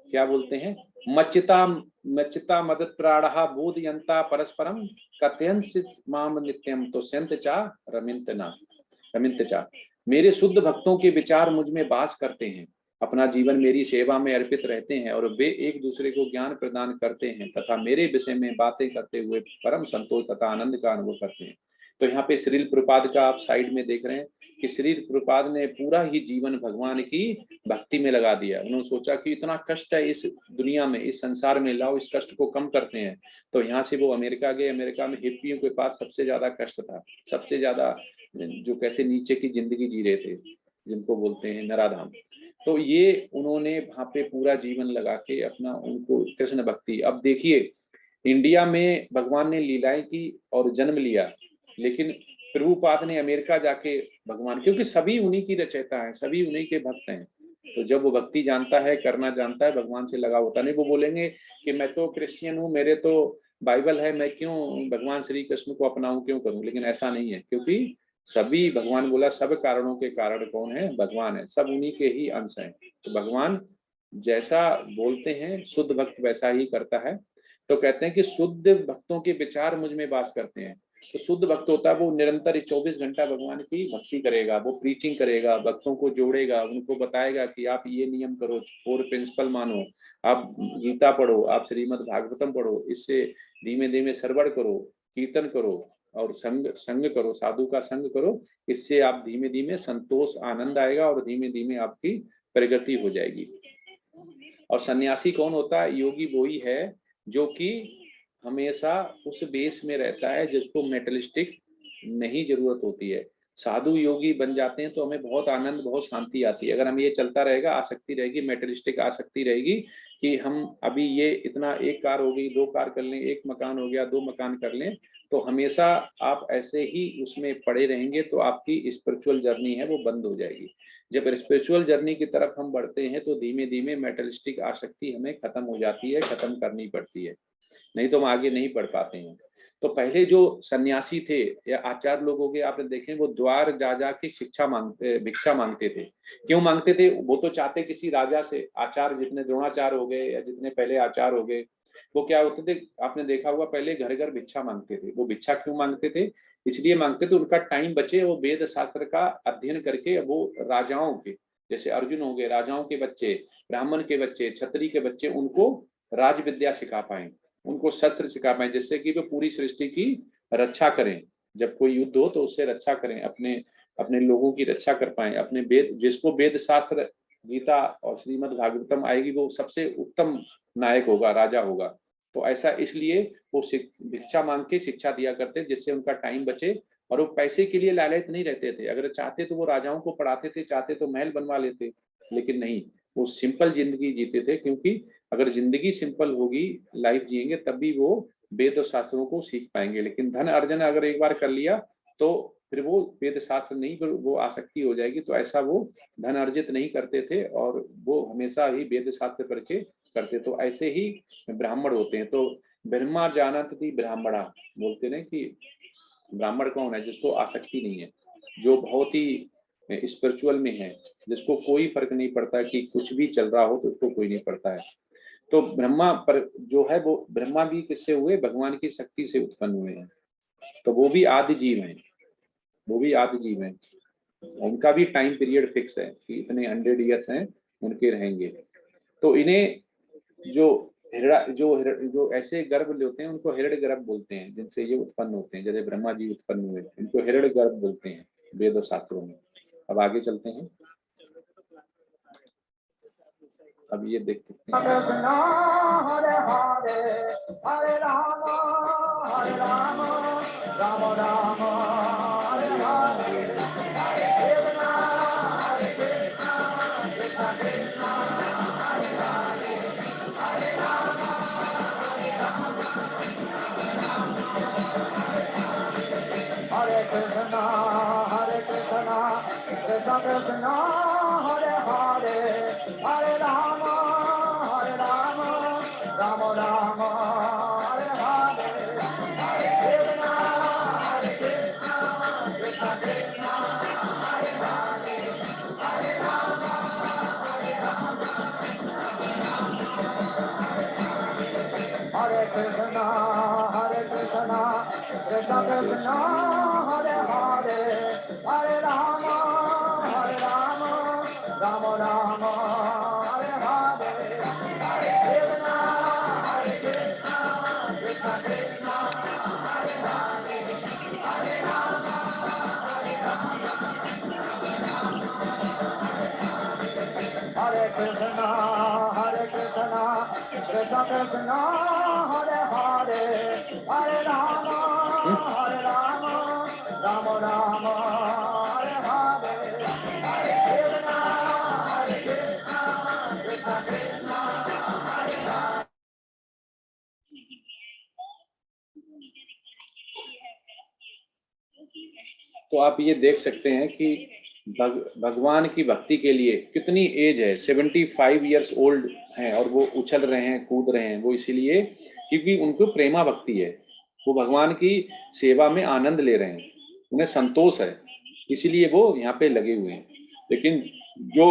क्या बोलते हैं, मच्चिता मदत प्राणः बोधयन्ता परस्परम कथयंसित माम नित्यम तो संत चा रमिंत चा। मेरे शुद्ध भक्तों के विचार मुझ में वास करते हैं, अपना जीवन मेरी सेवा में अर्पित रहते हैं और वे एक दूसरे को ज्ञान प्रदान करते हैं तथा मेरे विषय में बातें करते हुए परम संतोष तथा आनंद का अनुभव करते हैं। तो यहाँ पे श्रील प्रपाद का आप साइड में देख रहे हैं कि श्रील प्रपाद ने पूरा ही जीवन भगवान की भक्ति में लगा दिया। उन्होंने सोचा कि इतना कष्ट है इस दुनिया में, इस संसार में, लाओ इस कष्ट को कम करते हैं। तो यहाँ से वो अमेरिका गए। अमेरिका में हिप्पियों के पास सबसे ज्यादा कष्ट था, सबसे ज्यादा जो कहते नीचे की जिंदगी जी रहे थे, जिनको बोलते हैं नराधाम। तो ये उन्होंने वहां पे पूरा जीवन लगा के अपना उनको कृष्ण भक्ति। अब देखिए इंडिया में भगवान ने लीलाएं की और जन्म लिया, लेकिन प्रभुपाद ने अमेरिका जाके भगवान, क्योंकि सभी उन्हीं की रचयिता है, सभी उन्हीं के भक्त हैं। तो जब वो भक्ति जानता है, करना जानता है, भगवान से लगा होता नहीं। वो बोलेंगे कि मैं तो क्रिश्चियन हूँ, मेरे तो बाइबल है, मैं क्यों भगवान श्री कृष्ण को अपनाऊं, क्यों करूं। लेकिन ऐसा नहीं है, क्योंकि सभी, भगवान बोला सब कारणों के कारण कौन है, भगवान है, सब उन्हीं के ही अंश हैं। तो भगवान जैसा बोलते हैं शुद्ध भक्त वैसा ही करता है। तो कहते हैं कि शुद्ध भक्तों के विचार मुझ में वास करते हैं। तो शुद्ध भक्त होता है वो निरंतर 24 घंटा भगवान की भक्ति करेगा, वो प्रीचिंग करेगा, भक्तों को जोड़ेगा, उनको बताएगा कि आप ये नियम करो, 4 प्रिंसिपल मानो, आप गीता पढ़ो, आप श्रीमद् भागवतम पढ़ो, इससे धीमे धीमे सरवण करो, कीर्तन करो और संग करो, साधु का संग करो। इससे आप धीमे धीमे संतोष आनंद आएगा और धीमे धीमे आपकी प्रगति हो जाएगी। और सन्यासी कौन होता है, योगी वो ही है जो कि हमेशा उस बेस में रहता है जिसको मेटलिस्टिक नहीं जरूरत होती है। साधु योगी बन जाते हैं तो हमें बहुत आनंद, बहुत शांति आती है। अगर हम ये चलता रहेगा, आसक्ति रहेगी, मेटलिस्टिक आसक्ति रहेगी कि हम अभी ये इतना, 1 कार हो गई, 2 कार कर लें, 1 मकान हो गया, 2 मकान कर लें, तो हमेशा आप ऐसे ही उसमें पड़े रहेंगे तो आपकी स्पिरिचुअल जर्नी है वो बंद हो जाएगी। जब स्पिरिचुअल जर्नी की तरफ हम बढ़ते हैं तो धीमे धीमे मेटलिस्टिक आसक्ति हमें खत्म हो जाती है, खत्म करनी पड़ती है, नहीं तो हम आगे नहीं बढ़ पाते हैं। तो पहले जो सन्यासी थे या आचार्य लोग हो गए, आपने देखे वो द्वार जा जा के भिक्षा मांगते थे। क्यों मांगते थे, वो तो चाहते किसी राजा से, आचार्य जितने द्रोणाचार्य हो गए या जितने पहले आचार्य हो गए, वो क्या होते थे, आपने देखा हुआ पहले घर घर भिक्षा मांगते थे। वो भिक्षा क्यों मांगते थे, इसलिए मांगते थे उनका टाइम बचे, वो वेद शास्त्र का अध्ययन करके वो राजाओं के, जैसे अर्जुन हो गए, राजाओं के बच्चे, ब्राह्मण के बच्चे, क्षत्रिय के बच्चे, उनको राज विद्या सिखा पाए, उनको शस्त्र सिखा पाए, जिससे कि वो पूरी सृष्टि की रक्षा करें। जब कोई युद्ध हो तो उससे रक्षा करें, अपने अपने लोगों की रक्षा कर पाए। अपने वेद, जिसको वेद शास्त्र गीता और श्रीमद् भागवतम आएगी वो सबसे उत्तम नायक होगा, राजा होगा। तो ऐसा इसलिए वो भिक्षा मांग के शिक्षा दिया करते, जिससे उनका टाइम बचे। और वो पैसे के लिए लालच नहीं रहते थे, अगर चाहते तो वो राजाओं को पढ़ाते थे, चाहते तो महल बनवा लेते, लेकिन नहीं, वो सिंपल जिंदगी जीते थे। क्योंकि अगर जिंदगी सिंपल होगी, लाइफ जिएंगे, तब भी वो वेद और शास्त्रों को सीख पाएंगे। लेकिन धन अर्जन अगर एक बार कर लिया तो फिर वो वेद शास्त्र नहीं, फिर वो आसक्ति हो जाएगी। तो ऐसा वो धन अर्जित नहीं करते थे और वो हमेशा ही वेद शास्त्र पढ़ के करते। तो ऐसे ही ब्राह्मण होते हैं। तो ब्रह्मा जानन्ति ब्राह्मणा, बोलते हैं कि ब्राह्मण कौन है, जिसको आसक्ति नहीं है, जो बहुत ही स्पिरिचुअल में है, जिसको कोई फर्क नहीं पड़ता कि कुछ भी चल रहा हो तो उसको कोई नहीं पड़ता है। तो ब्रह्मा पर जो है, वो ब्रह्मा भी किससे हुए, भगवान की शक्ति से उत्पन्न हुए हैं। तो वो भी आदि जीव हैं, वो भी आदि जीव हैं। उनका भी टाइम पीरियड फिक्स है कि इतने 100 ईयर्स हैं उनके रहेंगे। तो इन्हें जो ऐसे गर्भ लेते हैं उनको हिरण्य गर्भ बोलते हैं, जिनसे ये उत्पन्न होते हैं। जैसे ब्रह्मा जी उत्पन्न हुए, इनको हिरण्य गर्भ बोलते हैं वेद और शास्त्रों में। अब आगे चलते हैं, अब ये देख सकते हैं। हरे हरे हरे राम राम राम हरे हरे, हरे राम हरे कृष्णा कृष्णा कृष्णा हरे हरे, हरे राम हरे कृष्णा कृष्णा कृष्णा हरे हरे, हरे राम राम राम हरे हरे, हरे राम हरे Krishna Krishna Krishna, Krishna Krishna, Hare Hare, Hare Rama, Rama Rama, Hare Hare, Hare Krishna, Krishna Krishna, Hare Hare, Hare Rama, Hare Krishna, Krishna Krishna, Hare Hare, Hare Rama, Rama Rama, Hare Hare, Hare Krishna, Krishna Krishna, Hare Hare. तो आप ये देख सकते हैं कि भगवान की भक्ति के लिए कितनी एज है, 75 इयर्स ओल्ड हैं और वो उछल रहे हैं, कूद रहे हैं। वो इसीलिए क्योंकि उनको प्रेमा भक्ति है, वो भगवान की सेवा में आनंद ले रहे हैं, उन्हें संतोष है, इसीलिए वो यहाँ पे लगे हुए हैं। लेकिन जो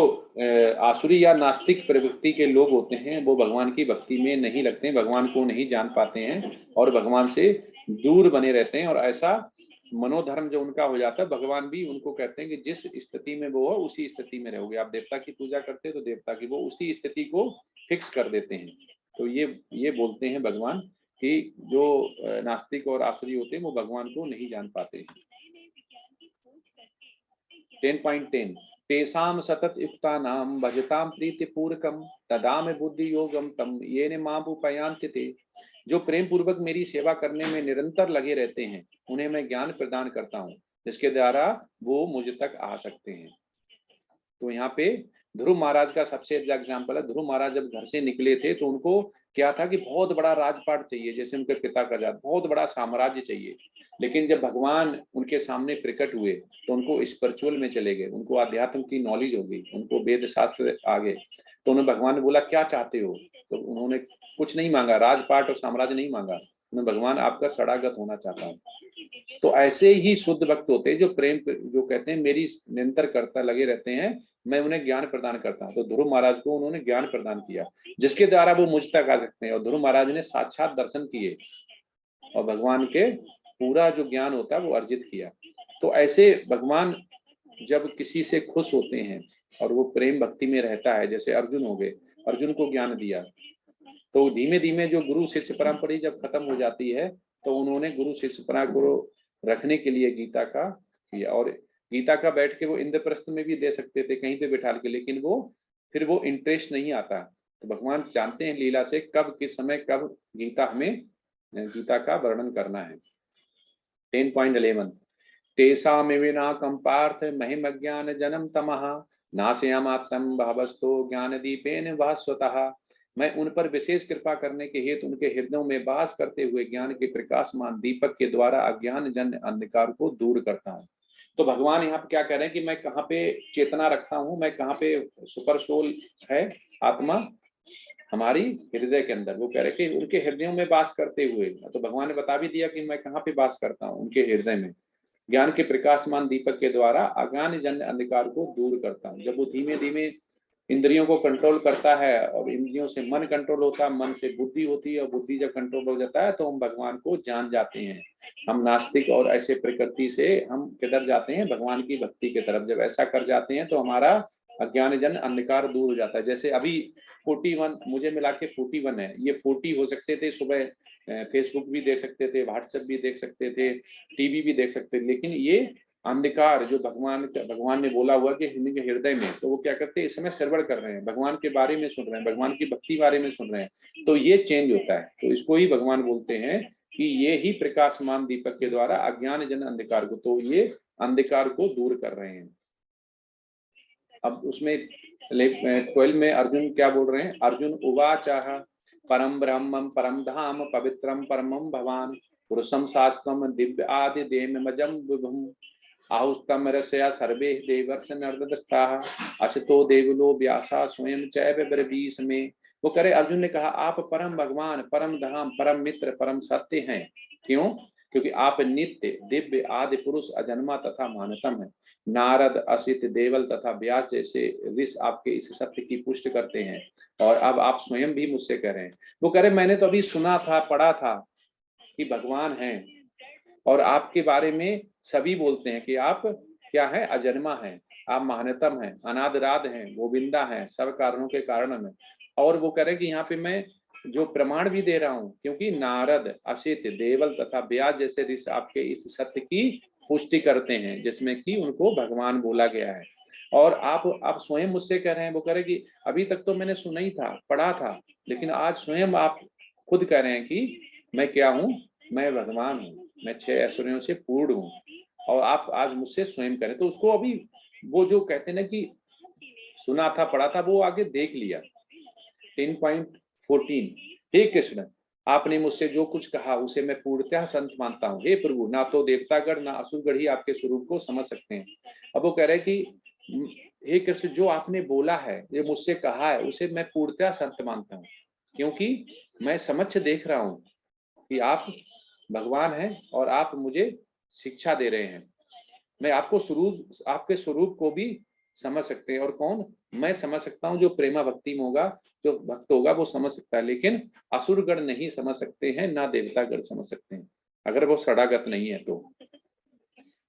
आसुरी या नास्तिक प्रवृत्ति के लोग होते हैं वो भगवान की भक्ति में नहीं लगते हैं, भगवान को नहीं जान पाते हैं और भगवान से दूर बने रहते हैं। और ऐसा मनोधर्म जो उनका हो जाता है, भगवान भी उनको कहते हैं कि जिस स्थिति में वो हो उसी स्थिति में रहोगे। आप देवता की पूजा करते हैं तो देवता की वो उसी स्थिति को फिक्स कर देते हैं। तो ये बोलते हैं भगवान कि जो नास्तिक और आसुरी होते हैं वो भगवान को नहीं जान पाते हैं। 10.10 तेषां सतत युक्तानां भजतां प्रीतिपूर्वकं तदाम बुद्धि योगम तम येन मामुपयान्ति ते। जो प्रेम पूर्वक मेरी सेवा करने में निरंतर लगे रहते हैं उन्हें मैं ज्ञान प्रदान करता हूँ, जिसके द्वारा वो मुझ तक आ सकते हैं। तो यहाँ पे ध्रुव महाराज का सबसे अच्छा एग्जाम्पल है। ध्रुव महाराज जब घर से निकले थे तो उनको क्या था कि बहुत बड़ा राजपाट चाहिए, जैसे उनके पिता का जात, बहुत बड़ा साम्राज्य चाहिए। लेकिन जब भगवान उनके सामने प्रकट हुए तो उनको स्पिरिचुअल में चले गए, उनको अध्यात्म की नॉलेज हो गई, उनको वेद शास्त्र आ गए। तो उन्हें भगवान ने बोला क्या चाहते हो, तो उन्होंने कुछ नहीं मांगा, राजपाट और साम्राज्य नहीं मांगा, उन्हें भगवान आपका शरणागत होना चाहता हूँ। तो ऐसे ही शुद्ध भक्त होते हैं जो प्रेम, जो कहते हैं मेरी निरंतर करता लगे रहते हैं, मैं उन्हें ज्ञान प्रदान करता हूँ। तो ध्रुव महाराज को उन्होंने ज्ञान प्रदान किया जिसके द्वारा वो मुझ तक आ सकते हैं। और ध्रुव महाराज ने साक्षात दर्शन किए और भगवान के पूरा जो ज्ञान होता है वो अर्जित किया। तो ऐसे भगवान जब किसी से खुश होते हैं और वो प्रेम भक्ति में रहता है, जैसे अर्जुन हो गए, अर्जुन को ज्ञान दिया, तो धीमे धीमे जो गुरु शिष्य परंपरा जब खत्म हो जाती है तो उन्होंने गुरु शिष्य परंपरा को रखने के लिए गीता का किया। और गीता का बैठ के वो इंद्रप्रस्थ में भी दे सकते थे कहीं पे बैठा के, लेकिन फिर वो इंटरेस्ट नहीं आता। तो भगवान जानते हैं लीला से कब किस समय कब गीता का वर्णन करना है। 10.11 तेषामिविनाकं पार्थ महिमज्ञान जनम तमः नाशयामात्म भावस्तो ज्ञान दीपेन भास्वतः। मैं उन पर विशेष कृपा करने के हेतु उनके हृदयों में वास करते हुए ज्ञान के प्रकाशमान दीपक के द्वारा अज्ञान जन अंधकार को दूर करता हूँ। तो भगवान यहाँ पे क्या कह रहे हैं कि मैं कहाँ पे चेतना रखता हूँ, मैं कहाँ पे सुपर सोल है आत्मा हमारी हृदय के अंदर। वो कह रहे कि उनके हृदयों में वास करते हुए, तो भगवान ने बता भी दिया कि मैं कहाँ पे वास करता हूँ, उनके हृदय में ज्ञान के प्रकाशमान दीपक के द्वारा अज्ञान जन अंधकार को दूर करता हूँ। जब वो धीमे धीमे इंद्रियों को कंट्रोल करता है और इंद्रियों से मन कंट्रोल होता है, मन से बुद्धि होती है और बुद्धि जब कंट्रोल हो जाता है तो हम भगवान को जान जाते हैं। हम नास्तिक और ऐसे प्रकृति से हम किधर जाते हैं, भगवान की भक्ति की तरफ। जब ऐसा कर जाते हैं तो हमारा अज्ञान जन अंधकार दूर हो जाता है। जैसे अभी 41 मुझे मिला के 41 है, ये 40 हो सकते थे। सुबह फेसबुक भी देख सकते थे, व्हाट्सएप भी देख सकते थे, टीवी भी देख सकते थे, लेकिन ये अंधकार जो भगवान ने बोला हुआ कि इनके हृदय में, तो वो क्या करते हैं इस समय सर्वर कर रहे हैं, भगवान के बारे में सुन रहे हैं, भगवान की भक्ति बारे में सुन रहे हैं, तो ये चेंज होता है। तो इसको ही भगवान बोलते हैं कि ये ही प्रकाशमान दीपक के द्वारा अज्ञान जन अंधकार को, तो ये अंधकार को दूर कर रहे हैं। अब उसमें 12 में अर्जुन क्या बोल रहे हैं, अर्जुन उवाचाह परम ब्रह्मम परम धाम पवित्रम परमम भवान पुरुषम शास्त्रम दिव्य आदि देमजम विभुम आहुस्तम रसया सर्वे देवर्ष नर्दस्ताः अशतो देवलो व्यासा स्वयं चैव ब्रवीष में। वो करे अर्जुन ने कहा आप परम भगवान, परम धाम, परम मित्र, परम सत्य हैं। क्यों? क्योंकि आप नित्य दिव्य आदि पुरुष अजन्मा तथा मानतम है। नारद, असित, देवल तथा व्यास जैसे ऋषि आपके इस सत्य की पुष्टि करते हैं और अब आप स्वयं भी मुझसे कह रहे हैं। वो कह रहे मैंने तो अभी सुना था, पढ़ा था कि भगवान हैं और आपके बारे में सभी बोलते हैं कि आप क्या है, अजन्मा हैं, आप महानतम हैं, अनादराद हैं, गोविंदा हैं, सब कारणों के कारण में। और वो कह रहे कि यहाँ पे मैं जो प्रमाण भी दे रहा हूँ, क्योंकि नारद, असित, देवल तथा व्यास जैसे ऋषि आपके इस सत्य की पुष्टि करते हैं जिसमें कि उनको भगवान बोला गया है। और आप स्वयं मुझसे कह रहे हैं। वो कह रहे कि अभी तक तो मैंने सुना ही था, पढ़ा था, लेकिन आज स्वयं आप खुद कह रहे हैं कि मैं क्या हूँ, मैं भगवान हूँ, मैं 6 ऐश्वर्यों से पूर्ण हूँ और आप आज मुझसे स्वयं करें। तो उसको अभी वो जो कहते हैं ना कि सुना था, पढ़ा था, वो आगे देख लिया। 10.14 हे कृष्ण, आपने मुझसे जो कुछ कहा उसे मैं पूर्णतः संत मानता हूँ। हे प्रभु, ना तो देवतागण ना असुरगण ही आपके स्वरूप को समझ सकते हैं। अब वो कह रहे कि हे कृष्ण, जो आपने बोला है, ये मुझसे कहा है, उसे मैं पूर्णतः संत मानता हूँ, क्योंकि मैं समक्ष देख रहा हूँ कि आप भगवान हैं और आप मुझे शिक्षा दे रहे हैं। मैं आपके स्वरूप को भी समझ सकते हैं। और कौन? मैं समझ सकता हूँ, जो प्रेमा भक्ति में होगा, जो भक्त होगा वो समझ सकता है, लेकिन असुरगण नहीं समझ सकते हैं, ना देवतागण समझ सकते हैं, अगर वो सड़ागत नहीं है तो।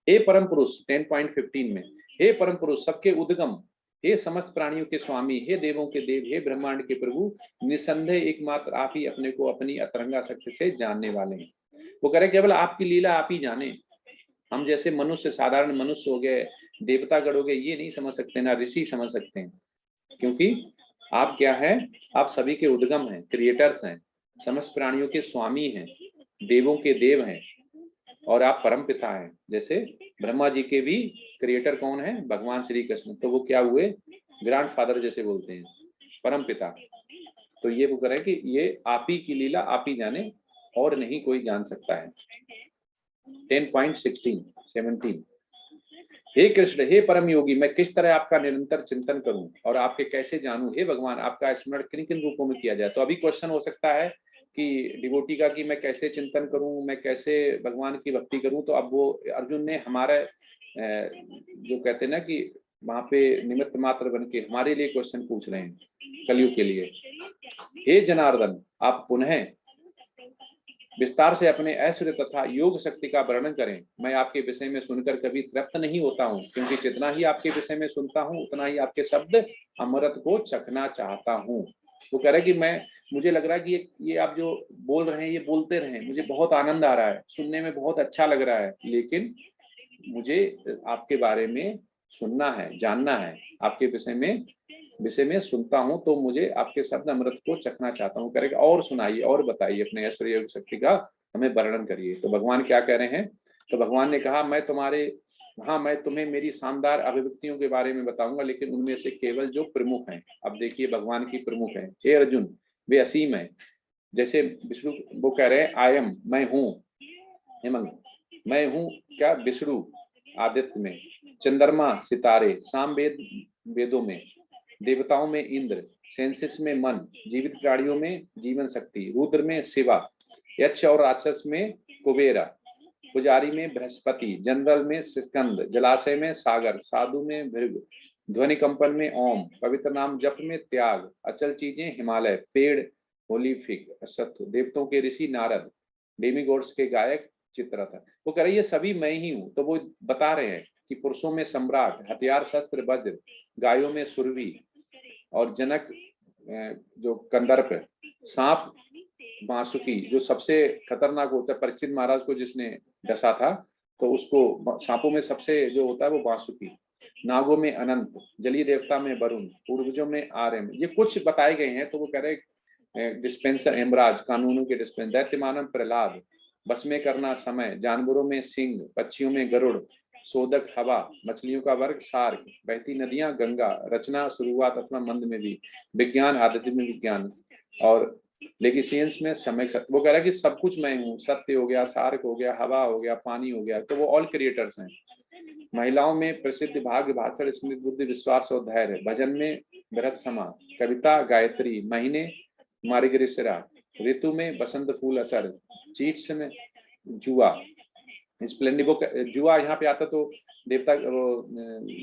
हे परम पुरुष 10.15 में, हे परम पुरुष, सबके उद्गम, हे समस्त प्राणियों के स्वामी, हे देवों के देव, हे ब्रह्मांड के प्रभु, निसंदेह एकमात्र आप ही अपने को अपनी अतरंगा शक्ति से जानने वाले हैं। वो कह रहे केवल आपकी लीला आप ही जाने। हम जैसे मनुष्य, साधारण मनुष्य हो गए, देवतागण हो गए, ये नहीं समझ सकते, ना ऋषि समझ सकते हैं, क्योंकि आप क्या है, आप सभी के उद्गम हैं, क्रिएटर्स हैं, समस्त प्राणियों के स्वामी हैं, देवों के देव हैं और आप परम पिता हैं। जैसे ब्रह्मा जी के भी क्रिएटर कौन है? भगवान श्री कृष्ण। तो वो क्या हुए? ग्रैंडफादर जैसे बोलते हैं, परम पिता। तो ये वो कह रहे हैं कि ये आप ही की लीला आप ही जाने और नहीं कोई जान सकता है। 10.17 हे कृष्ण, हे परम योगी, मैं किस तरह आपका निरंतर चिंतन करूं और आपके कैसे जानूं? हे भगवान, आपका स्मरण किन किन रूपों में किया जाए? तो अभी क्वेश्चन हो सकता है कि डिवोटी का कि मैं कैसे चिंतन करूं, मैं कैसे भगवान की भक्ति करूं। तो अब वो अर्जुन ने हमारे जो कहते हैं ना कि वहां पे निमित्त मात्र बन के हमारे लिए क्वेश्चन पूछ रहे हैं कलयुग के लिए। हे जनार्दन, आप पुनः विस्तार से अपने ऐश्वर्य तथा योग शक्ति का वर्णन करें। मैं आपके विषय में सुनकर कभी तृप्त नहीं होता हूँ, क्योंकि जितना ही आपके विषय में सुनता हूँ उतना ही आपके शब्द अमृत को चखना चाहता हूँ। वो कह रहे कि मुझे लग रहा है कि ये आप जो बोल रहे हैं ये बोलते रहे, मुझे बहुत आनंद आ रहा है, सुनने में बहुत अच्छा लग रहा है, लेकिन मुझे आपके बारे में सुनना है, जानना है, आपके विषय में सुनता हूं तो मुझे आपके शब्द अमृत को चखना चाहता हूँ। करेगा और सुनाइए और बताइए, अपने ऐश्वर्य योग शक्ति का हमें वर्णन करिए। तो भगवान क्या कह रहे हैं? तो भगवान ने कहा मैं तुम्हें मेरी शानदार अभिव्यक्तियों के बारे में बताऊंगा, लेकिन उनमें से केवल जो प्रमुख हैं। अब देखिए भगवान की प्रमुख है। हे अर्जुन, वे असीम है। जैसे विष्णु वो कह रहे हैं आयम, मैं हूँ, हेमंत, मैं हूँ क्या? विष्णु आदित्य में, चंद्रमा सितारे, साम वेदों में, देवताओं में इंद्र, सेंसिस में मन, जीवित प्राणियों में जीवन शक्ति, रुद्र में शिवा, यक्ष और राक्षस में कुबेरा, पुजारी में बृहस्पति, जंगल में स्कंद, जलाशय में सागर, साधु में भृग, ध्वनि कंपन में ओम, पवित्र नाम जप में त्याग, अचल चीजें हिमालय, पेड़ होलीफिक, अश्वत्थ, देवताओं के ऋषि नारद, डेमीगॉड्स के गायक चित्ररथ। वो कह रहे ये सभी मैं ही हूँ। तो वो बता रहे हैं कि पुरुषों में सम्राट, हथियार शस्त्र वज्र, गायों में सुरभि और जनक जो कंदर्प, सांप बांसुकी, जो सबसे खतरनाक होता है, परीक्षित महाराज को जिसने डसा था तो उसको सांपों में सबसे जो होता है वो बांसुकी, नागों में अनंत, जलीय देवता में वरुण, पूर्वजों में आर्यन, ये कुछ बताए गए हैं। तो वो कह रहे डिस्पेंसर हेमराज, कानूनों के डिस्पेंसर, दैत्यमानव प्रहलाद, बस में करना समय, जानवरों में सिंह, पक्षियों में गरुड़, शोधक हवा, मछलियों का वर्ग शार्क, बहती नदियां गंगा, रचना शुरुआत अथवा मंद में भी, विज्ञान आदित्य में विज्ञान, और लेगिशियंस में समय। वो कह रहा है कि सब कुछ मैं हूँ, सत्य हो गया, सार्क हो गया, हवा हो गया, पानी हो गया, तो वो ऑल क्रिएटर्स हैं। महिलाओं में प्रसिद्ध भाग्य, भाषण, स्मृति, बुद्धि, विश्वास और धैर्य, भजन में भरत समा, कविता गायत्री, महीने मार्गशीरा, ऋतु में बसंत फूल असर, चीट्स में जुआ, स्प्लेंडिबो। जुआ यहाँ पे आता तो देवता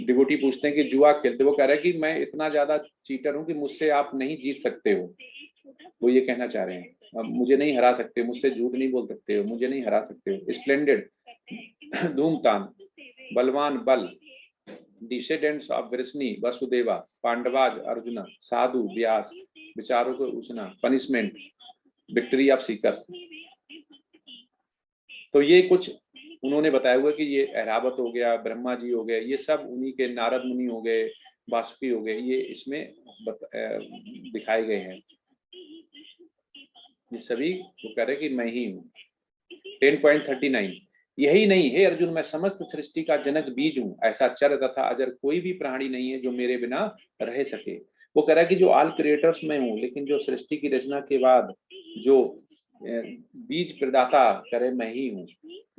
डिवोटी पूछते हैं कि जुआ खेलते, वो कह रहा है कि मैं इतना ज्यादा चीटर हूँ कि मुझसे आप नहीं जीत सकते हो। वो ये कहना चाह रहे हैं, अब मुझे नहीं हरा सकते, मुझसे झूठ नहीं बोल सकते हो, मुझे नहीं हरा सकते हो। स्प्लेंडेड, धूमतान, बलवान बल, डिसेडेंट्स ऑफ वृष्णि वसुदेवा, पांडवाज अर्जुन, साधु व्यास, विचारों को उछना, पनिशमेंट, विक्ट्री ऑफ सीकर। तो ये कुछ उन्होंने बताया हुआ कि ये ऐरावत हो गया, ब्रह्मा जी हो गए, ये सब उन्हीं के, नारद मुनि हो गए, वासुकी हो गए, ये इसमें दिखाए गए हैं। ये सभी वो कह रहे कि मैं ही हूँ। 10.39 यही नहीं हे अर्जुन, मैं समस्त सृष्टि का जनक बीज हूँ, ऐसा चर तथा अजर कोई भी प्राणी नहीं है जो मेरे बिना रह सके। वो कह रहा है कि जो ऑल क्रिएटर्स में हूँ, लेकिन जो सृष्टि की रचना के बाद जो बीज प्रदाता करे मैं ही हूँ।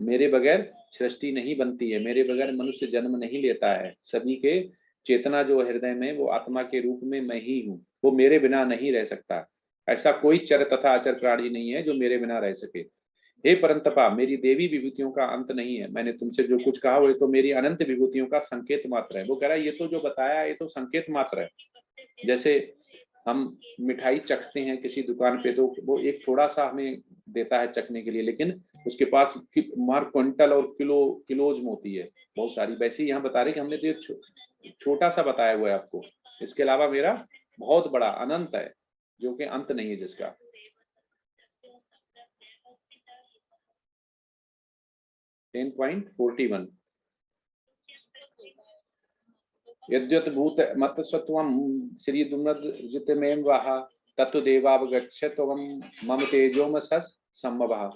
मेरे बगैर सृष्टि नहीं बनती है, मेरे बगैर मनुष्य जन्म नहीं लेता है। सभी के चेतना जो हृदय में, वो आत्मा के रूप में मैं ही हूँ, वो मेरे बिना नहीं रह सकता। ऐसा कोई चर तथा अचर प्राणी नहीं है जो मेरे बिना रह सके। हे परंतपा, मेरी देवी विभूतियों का अंत नहीं है। मैंने तुमसे जो कुछ कहा वो तो मेरी अनंत विभूतियों का संकेत मात्र है। वो कह रहा है ये तो जो बताया ये तो संकेत मात्र है। जैसे हम मिठाई चखते हैं किसी दुकान पे, तो वो एक थोड़ा सा हमें देता है चखने के लिए, लेकिन उसके पास मार क्विंटल और किलोज मोती है बहुत सारी। वैसे ही यहाँ बता रहे कि हमने तो छोटा सा बताया हुआ है आपको, इसके अलावा मेरा बहुत बड़ा अनंत है जो कि अंत नहीं है जिसका। .41 यद्यत भूत मत्सत्वं श्री दुम्नजितमेव वह तत्वदेवावगच्छत्वं मम तेजोमसस् संभवः।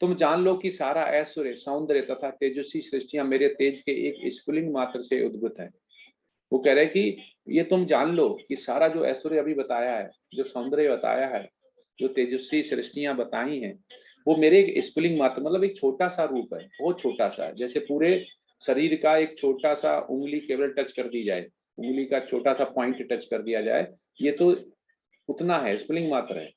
तुम जान लो कि सारा ऐश्वर्य, सौंदर्य तथा तेजस्वी सृष्टियां मेरे तेज के एक स्फुलिंग मात्र से उद्भूत है। वो कह रहे हैं कि ये तुम जान लो कि सारा जो ऐश्वर्य अभी बताया है, जो सौंदर्य बताया है, जो तेजस्वी सृष्टियां बताई हैं, वो मेरे एक स्फुलिंग मात्र, मतलब एक छोटा सा रूप है, बहुत छोटा सा है। जैसे पूरे शरीर का एक छोटा सा उंगली केवल टच कर दी जाए, उंगली का छोटा सा पॉइंट टच कर दिया जाए, ये तो उतना है, स्फुलिंग मात्र है।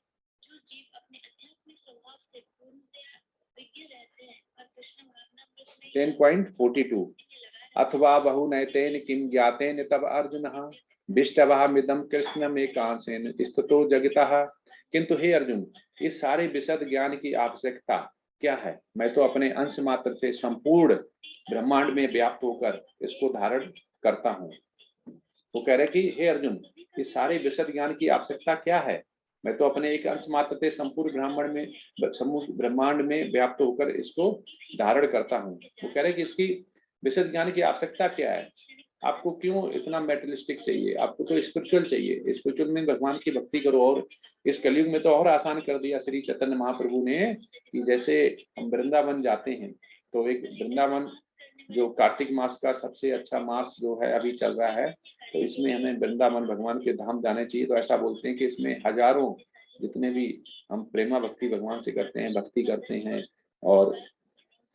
10.42 अथवा बहुनैतेन किं ज्ञातेन तब अर्जुनः विष्टवामिदं कृष्णमेकांशेन स्तुतो जगतः। किंतु हे अर्जुन, इस सारे विशद ज्ञान की आवश्यकता क्या है? मैं तो अपने अंश मात्र से संपूर्ण ब्रह्मांड में व्याप्त होकर इसको धारण करता हूँ। वो कह रहे कि हे अर्जुन, इस सारे विशद ज्ञान की आवश्यकता क्या है? मैं तो अपने एक अंश मात्र से संपूर्ण ब्रह्मांड में व्याप्त होकर इसको धारण करता हूँ। वो कह रहे कि इसकी विशद ज्ञान की आवश्यकता क्या है? आपको क्यों इतना मेटेरियलिस्टिक चाहिए? आपको तो स्पिरिचुअल चाहिए। स्पिरिचुअल में भगवान की भक्ति करो। और इस कलयुग में तो और आसान कर दिया श्री चैतन्य महाप्रभु ने कि जैसे हम वृंदावन जाते हैं, तो एक वृंदावन जो कार्तिक मास का सबसे अच्छा मास जो है अभी चल रहा है, तो इसमें हमें वृंदावन भगवान के धाम जाने चाहिए। तो ऐसा बोलते हैं कि इसमें हजारों, जितने भी हम प्रेमा भक्ति भगवान से करते हैं, भक्ति करते हैं और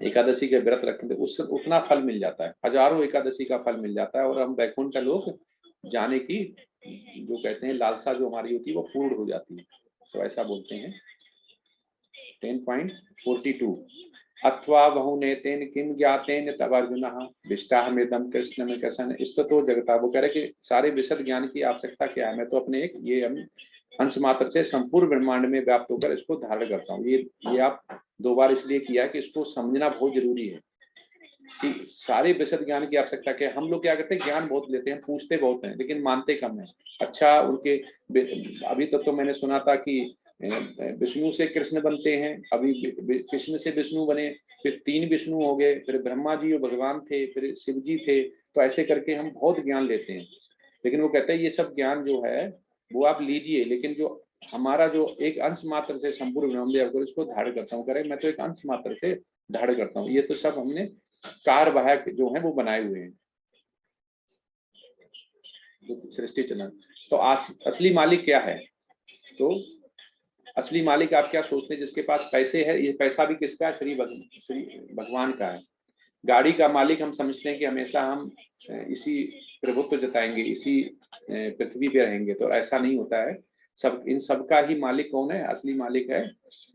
एकादशी के व्रत रखें, तो उससे उतना फल मिल जाता है, हजारों एकादशी का फल मिल जाता है। और हम वैकुंठ लोक जाने की जो कहते हैं लालसा जो हमारी होती है वो पूर्ण हो जाती है। तो ऐसा बोलते हैं। 10.42 अथवा बहुनेतेन किम ज्ञातेन तब अर्जुनः विष्टाहमेदं कृष्णम कसन स्तुतो जगता। वो कह रहे कि सारे विशद ज्ञान की आवश्यकता क्या है? मैं तो अपने एक ये अंश मात्र से संपूर्ण ब्रह्मांड में व्याप्त होकर इसको धारण करता हूँ। ये आप 2 बार इसलिए किया कि इसको समझना बहुत जरूरी है कि सारे विशद ज्ञान की आवश्यकता क्या है। हम लोग क्या करते हैं, ज्ञान बहुत लेते हैं, पूछते बहुत हैं, लेकिन मानते कम है। अच्छा, उनके अभी तक तो मैंने सुना था कि विष्णु से कृष्ण बनते हैं, अभी कृष्ण से विष्णु बने, फिर 3 विष्णु हो गए, फिर ब्रह्मा जी और भगवान थे, फिर शिव जी थे। तो ऐसे करके हम बहुत ज्ञान लेते हैं। लेकिन वो कहते हैं ये सब ज्ञान जो है वो आप लीजिए, लेकिन जो हमारा जो एक अंश मात्र से संपूर्ण ब्रह्मांड इसको धारण करता हूँ, करे मैं तो एक अंश मात्र से धारण करता हूँ। ये तो सब हमने कारवाहक जो है वो बनाए हुए हैं सृष्टि चलन। तो असली मालिक क्या है? तो असली मालिक आप क्या सोचते हैं? जिसके पास पैसे है, ये पैसा भी किसका है? श्री भगवान का है। गाड़ी का मालिक हम समझते हैं कि हमेशा हम इसी प्रभुत्व जताएंगे, इसी पृथ्वी पे रहेंगे, तो ऐसा नहीं होता है। इन सब का ही मालिक कौन है? असली मालिक है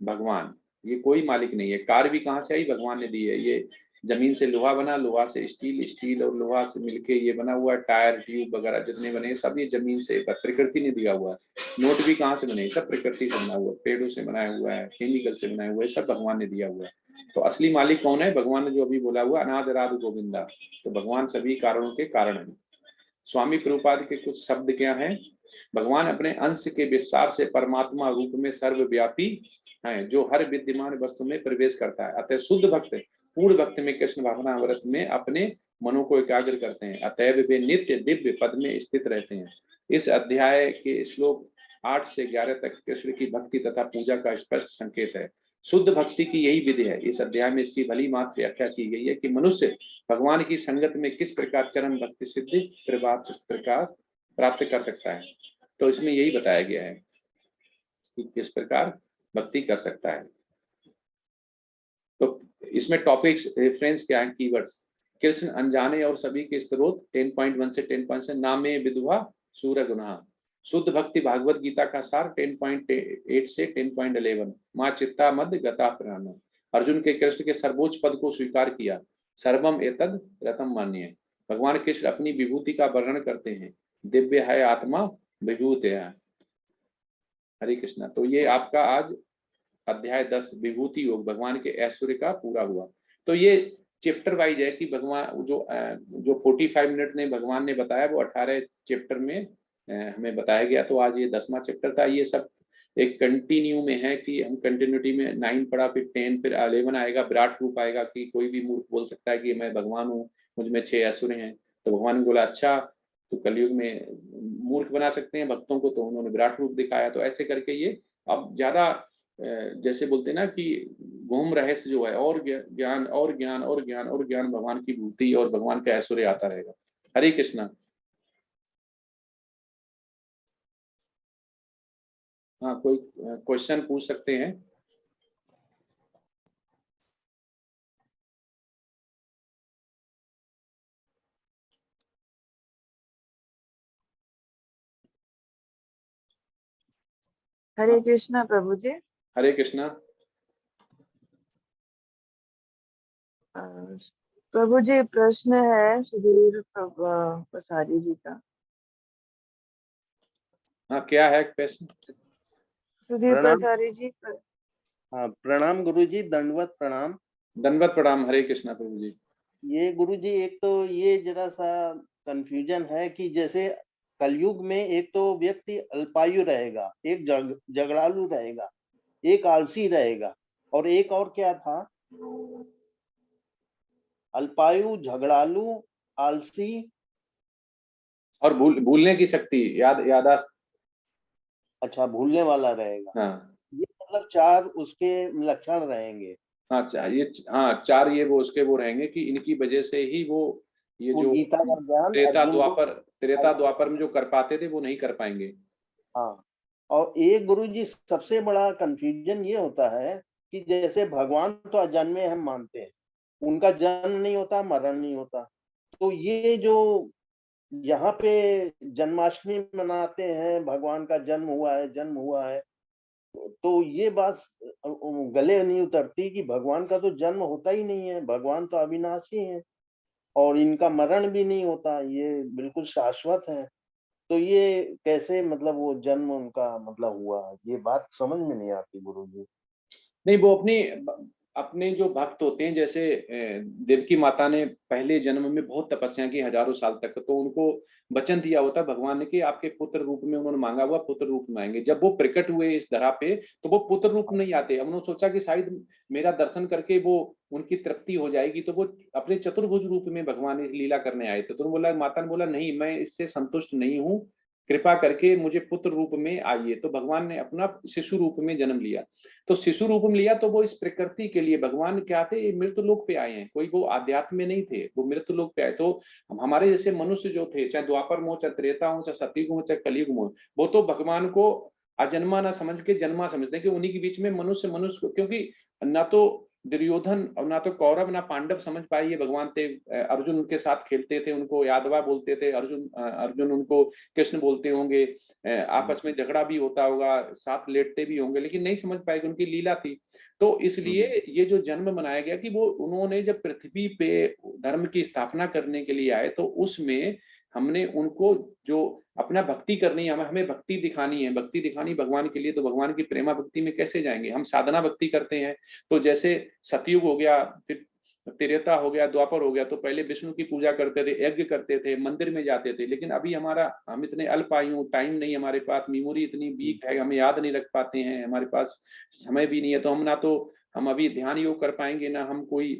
भगवान। ये कोई मालिक नहीं है। कार भी कहाँ से आई? भगवान ने दी है। ये जमीन से लोहा बना, लोहा से स्टील, स्टील और लोहा से मिलके ये बना हुआ टायर ट्यूब वगैरह जितने बने सब ये जमीन से प्रकृति ने दिया हुआ है। नोट भी कहाँ से बने, सब प्रकृति से बना हुआ है, पेड़ों से बनाया हुआ है, केमिकल से बनाया हुआ है, सब भगवान ने दिया हुआ है। तो असली मालिक कौन है? भगवान ने जो अभी बोला हुआ अनादिराद गोविंदा, तो भगवान सभी कारणों के कारण है। स्वामी प्रभुपाद के कुछ शब्द क्या हैं? भगवान अपने अंश के विस्तार से परमात्मा रूप में सर्वव्यापी है, जो हर विद्यमान वस्तु में प्रवेश करता है। अतः शुद्ध भक्त पूर्ण भक्त में कृष्ण भावना व्रत में अपने मनों को एकाग्र करते हैं, अतएव वे नित्य दिव्य पद में स्थित रहते हैं। इस अध्याय के श्लोक 8 से 11 तक कृष्ण की भक्ति तथा पूजा का स्पष्ट संकेत है। शुद्ध भक्ति की यही विधि है। इस अध्याय में इसकी भली मात्र व्याख्या की गई है कि मनुष्य भगवान की संगत में किस प्रकार चरम भक्ति सिद्धि प्राप्त कर सकता है। तो इसमें यही बताया गया है कि किस प्रकार भक्ति कर सकता है। तो इसमें टॉपिक्स रेफरेंस क्या है? कीवर्ड्स कृष्ण अनजाने और सभी के स्त्रोत 10.1 से 10. नामे विधुआ सूर गुना। शुद्ध भक्ति भागवत गीता का सार 10.8 से 10.11। माँ चित्ता मद गता प्राण। अर्जुन के कृष्ण के सर्वोच्च पद को स्वीकार किया। सर्वम एतद रतम मान्य। भगवान कृष्ण अपनी विभूति का वर्णन करते हैं। दिव्य है आत्मा विभूत है। हरे कृष्णा। तो ये आपका आज अध्याय 10 विभूति योग भगवान के ऐश्वर्य का पूरा हुआ। तो ये चैप्टर वाइज है कि भगवान जो 45 मिनट ने भगवान ने बताया वो 18 चैप्टर में हमें बताया गया। तो आज ये 10वां चैप्टर था। ये सब एक कंटिन्यू में है कि हम कंटिन्यूटी में 9 पढ़ा, फिर 10, फिर 11 आएगा, विराट रूप आएगा कि कोई भी मूर्ख बोल सकता है कि मैं भगवान हूँ, मुझ में 6 ऐश्वर्य हैं। तो भगवान ने बोला अच्छा तो कलयुग में मूर्ख बना सकते हैं भक्तों को, तो उन्होंने विराट रूप दिखाया। तो ऐसे करके ये अब ज्यादा जैसे बोलते हैं ना कि घूम रहस्य जो है और ज्ञान और ज्ञान और ज्ञान और ज्ञान, भगवान की भूति और भगवान का ऐश्वर्य आता रहेगा। हरे कृष्णा। हाँ, कोई क्वेश्चन पूछ सकते हैं? हरे कृष्णा प्रभु जी। हरे कृष्णा। प्रभु जी प्रश्न है सुधीर प्रसारी जी का। हाँ, क्या है प्रश्न? सुधीर प्रसारी जी। हाँ, प्रणाम गुरु जी, दंडवत प्रणाम। दंडवत प्रणाम। हरे कृष्णा प्रभु जी। ये गुरु जी एक तो ये जरा सा कंफ्यूजन है कि जैसे कलयुग में एक तो व्यक्ति अल्पायु रहेगा, एक झगड़ालू रहेगा, एक आलसी रहेगा, और एक और क्या था? अल्पायु, झगड़ालू, आलसी और भूलने की शक्ति, यादाश्त। अच्छा, भूलने वाला रहेगा। हाँ, ये मतलब 4 उसके लक्षण रहेंगे। हाँ, हाँ 4 ये वो उसके वो रहेंगे कि इनकी वजह से ही वो ये वो जो गीता का ज्ञान त्रेता द्वापर में जो कर पाते थे वो नहीं कर पाएंगे। हाँ, और एक गुरु जी सबसे बड़ा कंफ्यूजन ये होता है कि जैसे भगवान तो अजन्मे हम मानते हैं, उनका जन्म नहीं होता, मरण नहीं होता। तो ये जो यहाँ पे जन्माष्टमी मनाते हैं, भगवान का जन्म हुआ है, तो ये बात गले नहीं उतरती कि भगवान का तो जन्म होता ही नहीं है, भगवान तो अविनाशी है और इनका मरण भी नहीं होता, ये बिल्कुल शाश्वत है। तो ये कैसे मतलब वो जन्म उनका मतलब हुआ, ये बात समझ में नहीं आती गुरु जी। नहीं, वो अपने जो भक्त होते हैं, जैसे देवकी माता ने पहले जन्म में बहुत तपस्या की हजारों साल तक, तो उनको वचन दिया होता भगवान ने कि आपके पुत्र रूप में, उन्होंने मांगा हुआ पुत्र रूप में आएंगे। जब वो प्रकट हुए इस धरा पे तो वो पुत्र रूप में नहीं आते। उन्होंने सोचा कि शायद मेरा दर्शन करके वो उनकी तृप्ति हो जाएगी, तो वो अपने चतुर्भुज रूप में भगवान लीला करने आए थे। तो बोला, माता ने बोला नहीं, मैं इससे संतुष्ट नहीं हूँ, कृपा करके मुझे पुत्र रूप में आइए। तो भगवान ने अपना शिशु रूप में जन्म लिया। तो शिशु रूप में लिया तो वो इस प्रकृति के लिए भगवान क्या थे, ये मृत्यु लोक पे आए हैं, कोई वो आध्यात्म में नहीं थे, वो मृत्यु लोक पे आए। तो हमारे जैसे मनुष्य जो थे, चाहे द्वापर में हो, चाहे त्रेता हो, चाहे सतयुग हो, चाहे कलयुग में हो, वो तो भगवान को अजन्मा ना समझ के जन्मा समझते हैं कि उन्हीं के बीच में मनुष्य को, क्योंकि न तो दुर्योधन और ना तो कौरव ना पांडव समझ पाए ये भगवान थे। अर्जुन उनके साथ खेलते थे, उनको यादवा बोलते थे, अर्जुन उनको कृष्ण बोलते होंगे, आपस में झगड़ा भी होता होगा, साथ लेटते भी होंगे, लेकिन नहीं समझ पाए कि उनकी लीला थी। तो इसलिए ये जो जन्म मनाया गया कि वो उन्होंने जब पृथ्वी पे धर्म की स्थापना करने के लिए आए, तो उसमें हमने उनको जो अपना भक्ति करनी है, हमें भक्ति दिखानी है, भक्ति दिखानी भगवान के लिए, तो भगवान की प्रेमा भक्ति में कैसे जाएंगे? हम साधना भक्ति करते हैं। तो जैसे सतयुग हो गया, फिर त्रेता हो गया, द्वापर हो गया, तो पहले विष्णु की पूजा करते थे, यज्ञ करते थे, मंदिर में जाते थे। लेकिन अभी हम इतने अल्पायु, टाइम नहीं, हमारे पास मेमोरी इतनी वीक है, हमें याद नहीं रख पाते हैं, हमारे पास समय भी नहीं है, तो हम अभी ध्यान योग कर पाएंगे, ना हम कोई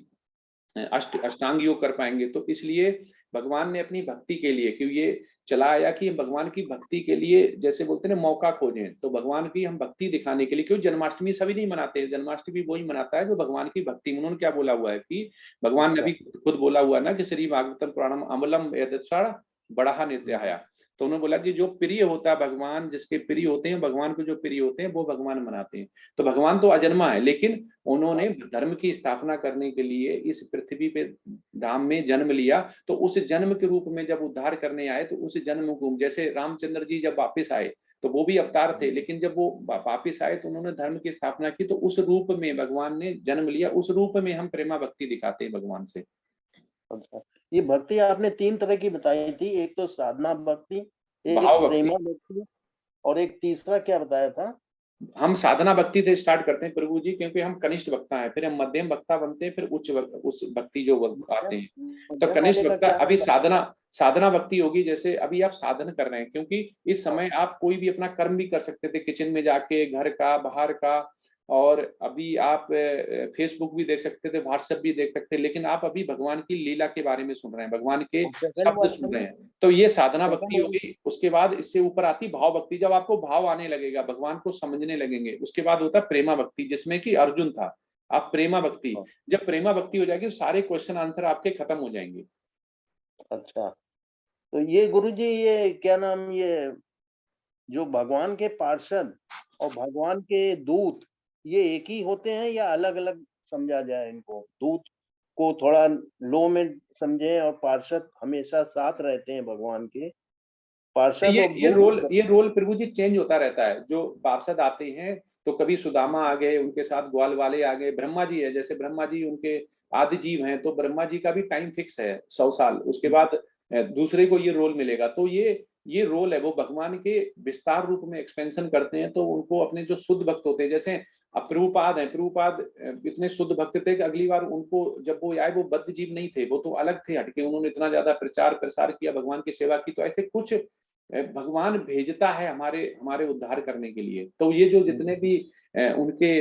अष्टांग योग कर पाएंगे। तो इसलिए भगवान ने अपनी भक्ति के लिए, क्यों ये चला आया कि भगवान की भक्ति के लिए, जैसे बोलते हैं ना, मौका खोजें, तो भगवान की हम भक्ति दिखाने के लिए, क्यों जन्माष्टमी सभी नहीं मनाते हैं, जन्माष्टमी वही मनाता है जो भगवान की भक्ति। उन्होंने क्या बोला हुआ है कि भगवान ने अभी खुद बोला हुआ है ना कि श्री भागवतम पुराणम अमलम यदक्षण बड़ा नित्याया। तो उन्होंने बोला कि जो प्रिय होता है भगवान, जिसके प्रिय होते हैं, भगवान को जो प्रिय होते हैं वो भगवान मनाते हैं। तो भगवान तो अजन्मा है, लेकिन उन्होंने धर्म की स्थापना करने के लिए इस पृथ्वी पे धाम में जन्म लिया। तो उस जन्म के रूप में जब उद्धार करने आए, तो उस जन्म को, जैसे रामचंद्र जी जब वापिस आए तो वो भी अवतार थे, लेकिन जब वो वापिस आए तो उन्होंने धर्म की स्थापना की, तो उस रूप में भगवान ने जन्म लिया, उस रूप में हम प्रेमा भक्ति दिखाते हैं भगवान से। अच्छा, ये भक्ति आपने 3 तरह की बताई थी, एक तो साधना भक्ति, एक भाव भक्ति, प्रेमा भक्ति, और एक तीसरा क्या बताया था? हम साधना भक्ति से स्टार्ट करते हैं प्रभु जी, क्योंकि हम कनिष्ठ वक्ता हैं, फिर हम मध्यम वक्ता बनते हैं, फिर उस भक्ति जो आते हैं। तो कनिष्ठ वक्ता, अभी साधना भक्ति होगी, जैसे अभी आप साधन कर रहे हैं, क्योंकि इस समय आप कोई भी अपना कर्म भी कर सकते थे, किचन में जाके, घर का, बाहर का, और अभी आप फेसबुक भी देख सकते थे, व्हाट्सएप भी देख सकते थे, लेकिन आप अभी भगवान की लीला के बारे में सुन रहे हैं, भगवान के शब्द सुन रहे हैं। तो ये साधना भक्ति होगी। उसके बाद इससे ऊपर आती भाव भक्ति, जब आपको भाव आने लगेगा, भगवान को समझने लगेंगे। उसके बाद होता है प्रेमा भक्ति, जिसमें कि अर्जुन था। आप प्रेमा भक्ति, जब प्रेमा भक्ति हो जाएगी, सारे क्वेश्चन आंसर आपके खत्म हो जाएंगे। अच्छा, तो ये गुरुजी, ये क्या नाम, ये जो भगवान के पार्षद और भगवान के दूत, ये एक ही होते हैं या अलग अलग समझा जाए इनको? दूत को थोड़ा लो में समझे और पार्षद हमेशा साथ रहते हैं भगवान के। पार्षद ये रोल प्रभु जी चेंज होता रहता है। जो पार्षद आते हैं, तो कभी सुदामा आ गए, उनके साथ ग्वाल वाले आ गए, ब्रह्मा जी है, जैसे ब्रह्मा जी उनके आदि जीव हैं, तो ब्रह्मा जी का भी टाइम फिक्स है 100 साल। उसके बाद दूसरे को ये रोल मिलेगा। तो ये रोल है, वो भगवान के विस्तार रूप में एक्सपेंशन करते हैं। तो उनको अपने जो शुद्ध भक्त होते हैं, जैसे अब प्रभुपाद है, प्रभुपाद इतने शुद्ध भक्त थे कि अगली बार उनको जब वो आए, वो बद्ध जीव नहीं थे, वो तो अलग थे, हटके। उन्होंने इतना ज्यादा प्रचार प्रसार किया, भगवान की सेवा की। तो ऐसे कुछ भगवान भेजता है हमारे उद्धार करने के लिए। तो ये जो जितने भी उनके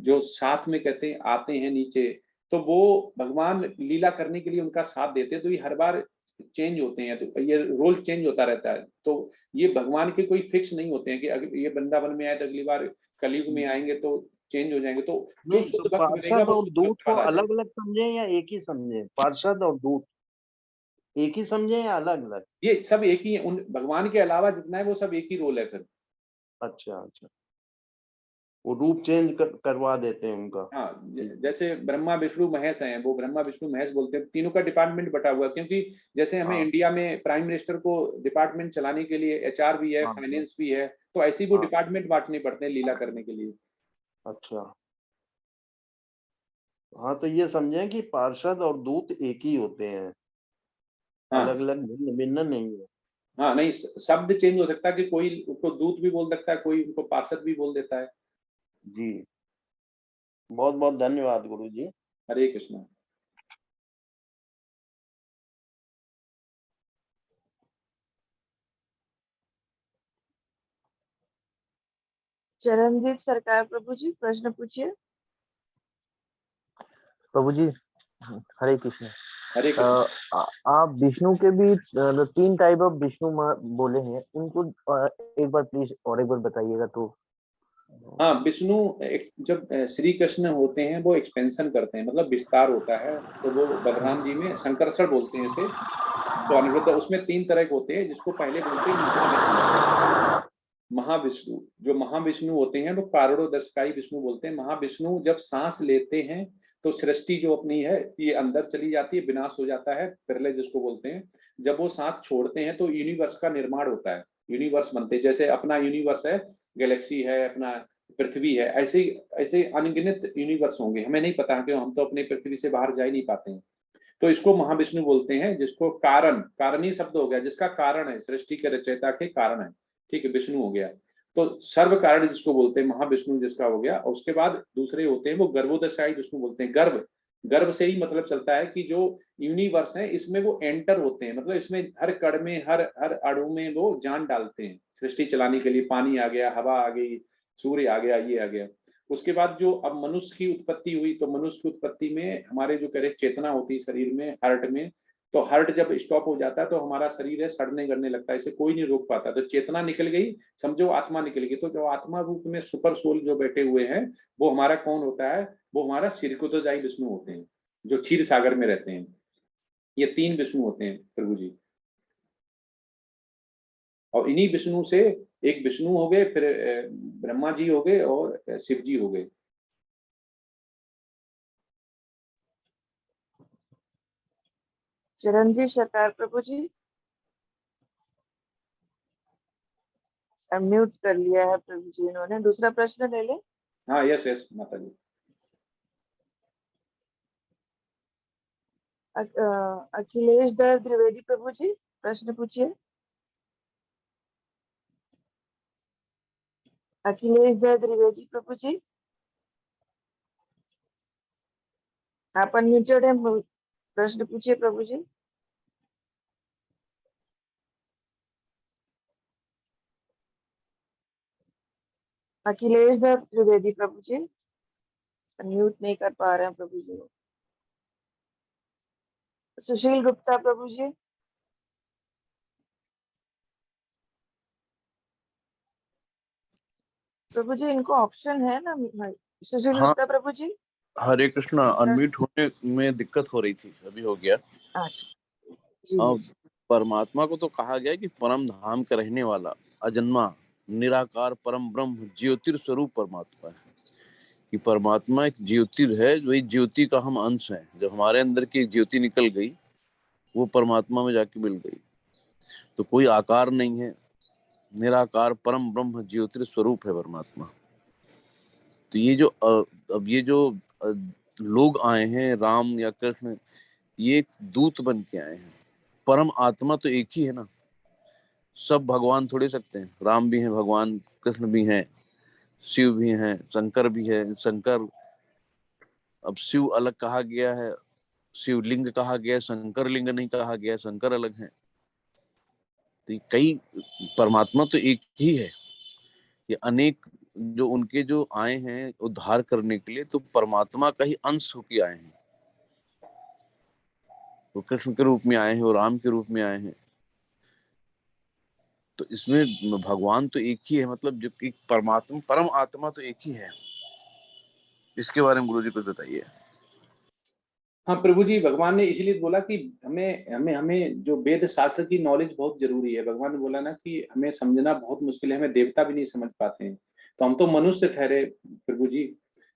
जो साथ में कहते हैं आते हैं नीचे, तो वो भगवान लीला करने के लिए उनका साथ देते हैं। तो ये हर बार चेंज होते हैं, तो ये रोल चेंज होता रहता है। तो ये भगवान के कोई फिक्स नहीं होते हैं कि अगर ये वृंदावन में आए तो अगली बार कलयुग में आएंगे तो चेंज हो जाएंगे। तो जो शुद्ध भक्त बनेगा पार्षद वो और शुद्ध दूत भक्त को वाला है। अलग अलग समझे या एक ही समझे? पार्षद और दूत एक ही समझे या अलग अलग? ये सब एक ही है, उन भगवान के अलावा जितना है वो सब एक ही रोल है फिर। अच्छा अच्छा, वो रूप चेंज करवा देते हैं उनका। हाँ, जैसे ब्रह्मा विष्णु महेश हैं, वो ब्रह्मा विष्णु महेश बोलते हैं। तीनों का डिपार्टमेंट बटा हुआ है, क्योंकि जैसे हमें इंडिया में प्राइम मिनिस्टर को डिपार्टमेंट चलाने के लिए एचआर भी है, फाइनेंस भी है, तो ऐसे ही वो डिपार्टमेंट बांटने पड़ते हैं लीला करने के लिए। अच्छा, हाँ, तो ये समझे कि पार्षद और दूत एक ही होते हैं, अलग अलग भिन्न भिन्न नहीं है। हाँ, नहीं, शब्द चेंज हो सकता है कि कोई उनको दूत भी बोल सकता है, कोई उनको पार्षद भी बोल देता है। जी, बहुत बहुत धन्यवाद गुरु जी। हरे कृष्णा। चरणजीत सरकार प्रभु जी, प्रश्न पूछिए। प्रभु जी, हरे कृष्ण। हरे कृष्ण। आप विष्णु के भी 3 टाइप ऑफ विष्णु बोले हैं, उनको एक बार प्लीज और एक बार बताइएगा। तो हाँ, विष्णु जब श्री कृष्ण होते हैं वो एक्सपेंशन करते हैं, मतलब विस्तार होता है। तो वो बलराम जी में संकर्षण बोलते हैं इसे। तो अनिरुद्ध उसमें 3 तरह के होते हैं, जिसको पहले बोलते हैं महाविष्णु, जो महाविष्णु होते हैं वो कारणों दशकाई विष्णु बोलते हैं। महाविष्णु जब सांस लेते हैं तो सृष्टि जो अपनी है ये अंदर चली जाती है, विनाश हो जाता है, प्रलय जिसको बोलते हैं। जब वो सांस छोड़ते हैं तो यूनिवर्स का निर्माण होता है, यूनिवर्स बनते हैं। जैसे अपना यूनिवर्स है, गैलेक्सी है, अपना पृथ्वी है, ऐसे ऐसे अनगिनत यूनिवर्स होंगे, हमें नहीं पता क्यों, हम तो अपनी पृथ्वी से बाहर जा ही नहीं पाते हैं। तो इसको महाविष्णु बोलते हैं, जिसको कारण, कारणीय शब्द हो गया, जिसका कारण है, सृष्टि के रचयिता के कारण है, ठीक है, विष्णु हो गया। तो सर्व कारण जिसको बोलते हैं महाविष्णु जिसका हो गया। और उसके बाद दूसरे होते हैं वो गर्भोदशाई विष्णु बोलते हैं। गर्भ, गर्भ से ही मतलब चलता है कि जो यूनिवर्स है इसमें वो एंटर होते हैं, मतलब इसमें हर कण में, हर हर अणु में वो जान डालते हैं सृष्टि चलाने के लिए। पानी आ गया, हवा आ गई, सूर्य आ गया, ये आ गया। उसके बाद जो अब मनुष्य की उत्पत्ति हुई, तो मनुष्य की उत्पत्ति में हमारे जो कह रहे चेतना होती है शरीर में, हार्ट में, तो हार्ट जब स्टॉप हो जाता है तो हमारा शरीर है सड़ने गड़ने लगता है, इसे कोई नहीं रोक पाता। तो चेतना निकल गई, समझो आत्मा निकल गई। तो जो आत्मा रूप में सुपर सोल जो बैठे हुए हैं वो हमारा कौन होता है? वो हमारा शीर्षोत्तरदायी विष्णु होते हैं, जो क्षीर सागर में रहते हैं। ये 3 विष्णु होते हैं प्रभु जी। और इन्हीं विष्णु से एक विष्णु हो गए, फिर ब्रह्मा जी हो गए और शिव जी हो गए। चिरंजीव सरकार प्रभु जी, म्यूट कर लिया है प्रभु जी इन्होंने। दूसरा प्रश्न ले ले। हाँ, यस यस माता जी। अखिलेश दर द्विवेदी प्रभु जी, प्रश्न पूछिए। अखिलेश दर द्विवेदी प्रभु जी, आप अनम्यूटेड है, प्रश्न पूछिए प्रभु जी। अखिलेश दर द्विवेदी प्रभु जी, अनम्यूट नहीं कर पा रहे हैं प्रभु जी। सुशील गुप्ता प्रभु जी, प्रभु जी इनको ऑप्शन है ना। सुशील हाँ, गुप्ता प्रभु जी। हरे कृष्णा, अनम्यूट होने में दिक्कत हो रही थी, अभी हो गया। अच्छा जी जी। परमात्मा को तो कहा गया कि परम धाम का रहने वाला, अजन्मा, निराकार, परम ब्रह्म, ज्योतिर स्वरूप परमात्मा है। कि परमात्मा एक ज्योतिर है, वही ज्योति का हम अंश हैं। जब हमारे अंदर की एक ज्योति निकल गई, वो परमात्मा में जाके मिल गई। तो कोई आकार नहीं है, निराकार परम ब्रह्म ज्योतिर स्वरूप है परमात्मा। तो ये जो अब ये जो लोग आए हैं, राम या कृष्ण, ये एक दूत बन के आए हैं। परम आत्मा तो एक ही है ना, सब भगवान थोड़े सकते हैं। राम भी हैं भगवान, कृष्ण भी हैं, शिव भी हैं, शंकर भी है। शंकर, अब शिव अलग कहा गया है, शिवलिंग कहा गया है, शंकर लिंग नहीं कहा गया है, शंकर अलग है। तो कई, परमात्मा तो एक ही है। ये अनेक जो उनके जो आए हैं उद्धार करने के लिए, तो परमात्मा का ही अंश होके आए हैं। वो कृष्ण के रूप में आए हैं और राम के रूप में आए हैं। तो इसमें भगवान तो एक ही है, मतलब जो कि परमात्मा, परम आत्मा तो एक ही है। इसके बारे में गुरु जी कुछ बताइए। हाँ प्रभु जी, भगवान ने इसलिए बोला कि हमें हमें हमें जो वेद शास्त्र की नॉलेज बहुत जरूरी है। भगवान ने बोला ना कि हमें समझना बहुत मुश्किल है, हमें देवता भी नहीं समझ पाते हैं, तो हम तो मनुष्य ठहरे प्रभु जी।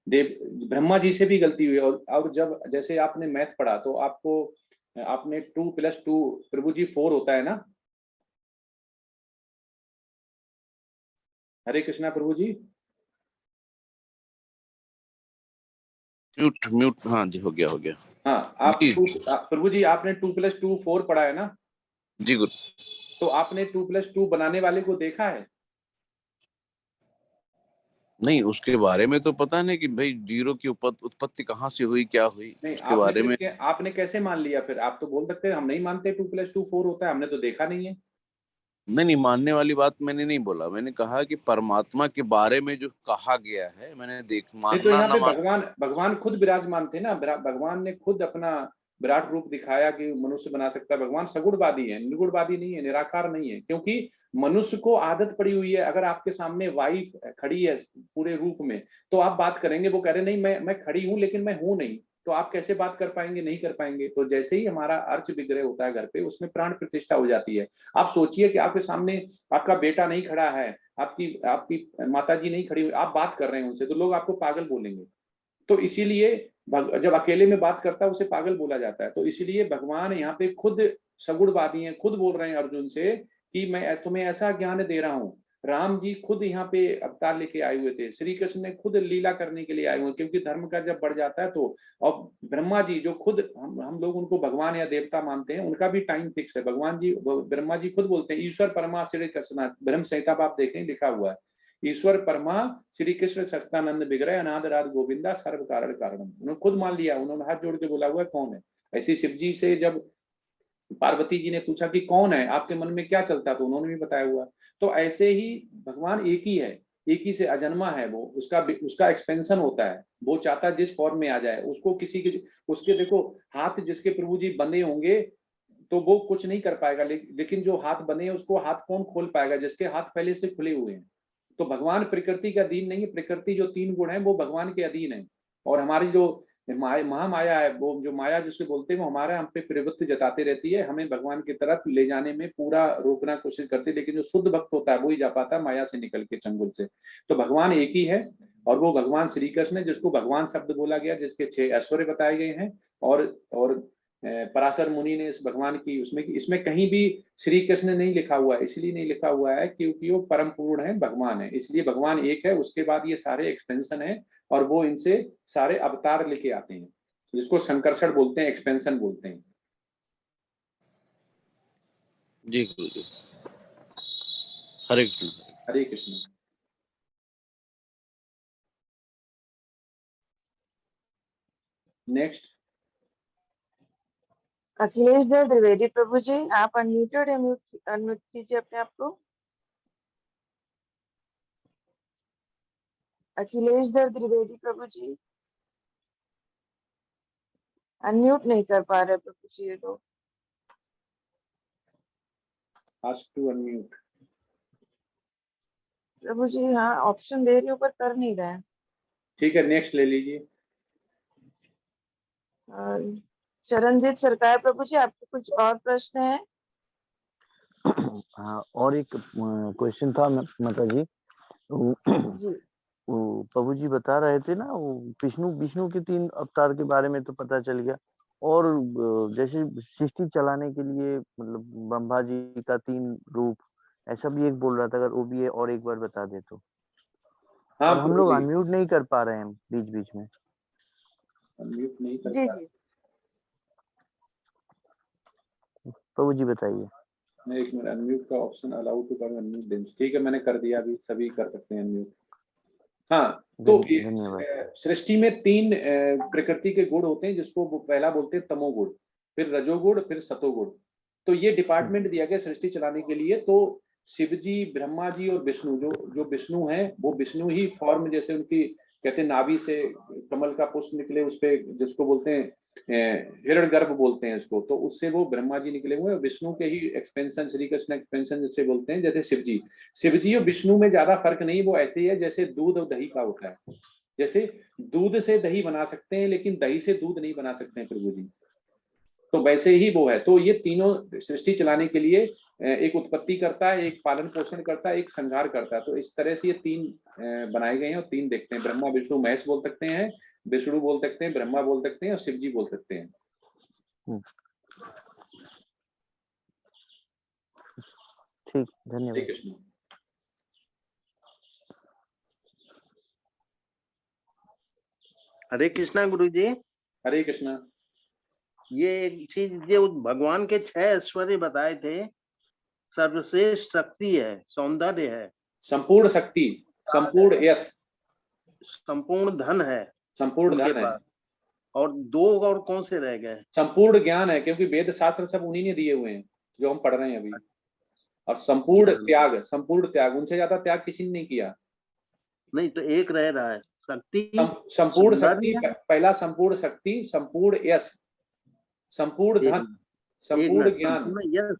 देव, ब्रह्मा जी से भी गलती हुई। और जब जैसे आपने मैथ पढ़ा तो आपको, आपने 2 + 2 प्रभु जी 4 होता है ना। हरे कृष्णा प्रभु जी। म्यूट म्यूट, हाँ जी, हो गया हो गया। हाँ, आप जी प्रभु जी आपने 2 + 2 4 पढ़ा है ना। जी गुरु। तो आपने 2 + 2 बनाने वाले को देखा है? नहीं, उसके बारे में तो पता नहीं कि भाई जीरो की उत्पत्ति कहाँ से हुई, क्या हुई, नहीं, उसके बारे में। आपने कैसे मान लिया? फिर आप तो बोल सकते हैं हम नहीं मानते 2 + 2 4 होता है, हमने तो देखा नहीं है। नहीं नहीं, मानने वाली बात मैंने नहीं बोला। मैंने कहा कि परमात्मा के बारे में जो कहा गया है, मैंने देख, नहीं तो मानना यहाँ ना पे मान। भगवान खुद विराजमान थे ना। भगवान ने खुद अपना विराट रूप दिखाया कि मनुष्य बना सकता है। भगवान सगुणवादी है, निर्गुणवादी नहीं है, निराकार नहीं है। क्योंकि मनुष्य को आदत पड़ी हुई है, अगर आपके सामने वाइफ खड़ी है पूरे रूप में तो आप बात करेंगे, वो कह रहे नहीं मैं खड़ी हूं लेकिन मैं हूं नहीं। तो आप कैसे बात कर पाएंगे, नहीं कर पाएंगे। तो जैसे ही हमारा अर्च विग्रह होता है घर पे, उसमें प्राण प्रतिष्ठा हो जाती है। आप सोचिए कि आपके सामने आपका बेटा नहीं खड़ा है, आपकी आपकी माता जी नहीं खड़ी हुई, आप बात कर रहे हैं उनसे, तो लोग आपको पागल बोलेंगे। तो इसीलिए जब अकेले में बात करता है उसे पागल बोला जाता है। तो इसीलिए भगवान यहाँ पे खुद सगुणवादी हैं, खुद बोल रहे हैं अर्जुन से कि मैं तुम्हें ऐसा ज्ञान दे रहा हूँ। राम जी खुद यहाँ पे अवतार लेके आए हुए थे, श्री कृष्ण ने खुद लीला करने के लिए आए हुए, क्योंकि धर्म का जब बढ़ जाता है तो। और ब्रह्मा जी जो खुद हम लोग उनको भगवान या देवता मानते हैं, उनका भी टाइम फिक्स है। भगवान जी ब्रह्मा जी खुद बोलते हैं ईश्वर परमा श्री कृष्ण, ब्रह्म संहिता आप देखें लिखा हुआ है, ईश्वर परमा श्री कृष्ण सच्चिदानंद विग्रह अनाद राज गोविंदा सर्व कारण कारणम। उन्होंने खुद मान लिया, उन्होंने हाथ जोड़ के बोला हुआ है कौन है। ऐसी शिव जी से जब पार्वती जी ने पूछा कि कौन है, आपके मन में क्या चलता है, तो उन्होंने भी बताया हुआ। तो ऐसे ही भगवान एक ही है, एक ही से अजन्मा है वो, उसका एक्सपेंशन होता है। वो चाहता है जिस फॉर्म में आ जाए, उसको किसी के उसके देखो हाथ जिसके प्रभु जी बंधे होंगे तो वो कुछ नहीं कर पाएगा, लेकिन जो हाथ बने उसको हाथ कौन खोल पाएगा, जिसके हाथ पहले से खुले हुए हैं। तो भगवान प्रकृति का अधीन नहीं है, प्रकृति जो 3 गुण है वो भगवान के अधीन है। और हमारी जो महामाया है, वो जो माया जिसे बोलते हैं, वो हमारा हम पे प्रवृत्ति जताती रहती है, हमें भगवान की तरफ ले जाने में पूरा रोकना कोशिश करती है। लेकिन जो शुद्ध भक्त होता है वो ही जा पाता है माया से निकल के, चंगुल से। तो भगवान एक ही है, और वो भगवान श्री कृष्ण है, जिसको भगवान शब्द बोला गया, जिसके 6 ऐश्वर्य बताए गए हैं। और पराशर मुनि ने इस भगवान की इसमें कहीं भी श्री कृष्ण नहीं लिखा हुआ है। इसलिए नहीं लिखा हुआ है क्योंकि वो परम पूर्ण है, भगवान है, इसलिए भगवान एक है। उसके बाद ये सारे एक्सपेंशन है, और वो इनसे सारे अवतार लेके आते हैं, जिसको संकर्षण बोलते हैं, एक्सपेंशन बोलते हैं। जी गुरु जी, हरे कृष्ण। हरे कृष्ण। नेक्स्ट अखिलेश दर द्विवेदी प्रभु जी, आप अनम्यूटेड, अनम्यूट कीजिए अपने आप को। अखिलेश दर द्विवेदी प्रभु जी अनम्यूट नहीं कर पा रहे प्रभु जी ये लोग। Ask to unmute. प्रभु जी हाँ ऑप्शन दे रही हूँ पर कर नहीं रहे हैं। ठीक है, नेक्स्ट ले लीजिए। चरणजीत सरकार प्रभु जी, आपके कुछ और प्रश्न है? हाँ, और एक क्वेश्चन था माता जी। जी वो प्रभु जी बता रहे थे ना, वो विष्णु के 3 अवतार के बारे में तो पता चल गया, और जैसे सृष्टि चलाने के लिए मतलब ब्रह्मा जी का 3 रूप, ऐसा भी एक बोल रहा था, अगर वो भी है और एक बार बता दे तो। हाँ, और हम लोग अनम्यूट नहीं कर पा रहे हैं बीच बीच में। अनम्यूट नहीं कर जी पा जी प्रभु जी बताइए। मैं एक मिनट, अनम्यूट का ऑप्शन अलाउ टू कर अनम्यूट दें। ठीक है, मैंने कर दिया, अभी सभी कर सकते हैं अनम्यूट। हाँ, तो धन्यवाद। सृष्टि में 3 प्रकृति के गुण होते हैं, जिसको पहला बोलते हैं तमोगुण, फिर रजोगुण, फिर सतोगुण। तो ये डिपार्टमेंट दिया गया सृष्टि चलाने के लिए। तो शिव जी, ब्रह्मा जी और विष्णु, जो विष्णु हैं, वो विष्णु ही फॉर्म, जैसे उनकी कहते हैं नाभि से कमल का पुष्प निकले, उस पे जिसको बोलते हैं हिरण्यगर्भ बोलते हैं इसको, तो उससे वो ब्रह्मा जी निकले हुए हैं। विष्णु के ही एक्सपेंशन, श्री कृष्ण एक्सपेंशन जिसे बोलते हैं, जैसे शिव जी और विष्णु में ज्यादा फर्क नहीं, वो ऐसे ही है जैसे दूध और दही का होता है। जैसे दूध से दही बना सकते हैं, लेकिन दही से दूध नहीं बना सकते हैं प्रभु जी, तो वैसे ही वो है। तो ये तीनों सृष्टि चलाने के लिए एक उत्पत्ति करता है, एक पालन पोषण करता है, एक संहार करता है। तो इस तरह से ये 3 बनाए गए हैं, और 3 देखते हैं, ब्रह्मा विष्णु महेश बोल सकते हैं, विष्णु बोल सकते हैं, ब्रह्मा बोल सकते हैं, और शिव जी बोल सकते हैं। ठीक, धन्यवाद। हरे कृष्ण। हरे कृष्णा गुरु जी। हरे कृष्ण। ये एक चीज जो भगवान के 6 ऐश्वर्य बताए थे, सर्वश्रेष्ठ शक्ति है, सौंदर्य है, संपूर्ण शक्ति, संपूर्ण यश, संपूर्ण धन है संपूर्ण उनके धन है, पास, और 2 और कौन से रह गए? संपूर्ण ज्ञान है, क्योंकि वेद शास्त्र सब उन्हीं ने दिए हुए हैं जो हम पढ़ रहे हैं अभी। और संपूर्ण त्याग, संपूर्ण त्याग, उनसे ज्यादा त्याग किसी ने नहीं किया। नहीं तो एक रह रहा है, शक्ति, संपूर्ण शक्ति, पहला संपूर्ण शक्ति, संपूर्ण यश, संपूर्ण धन, संपूर्ण ज्ञान,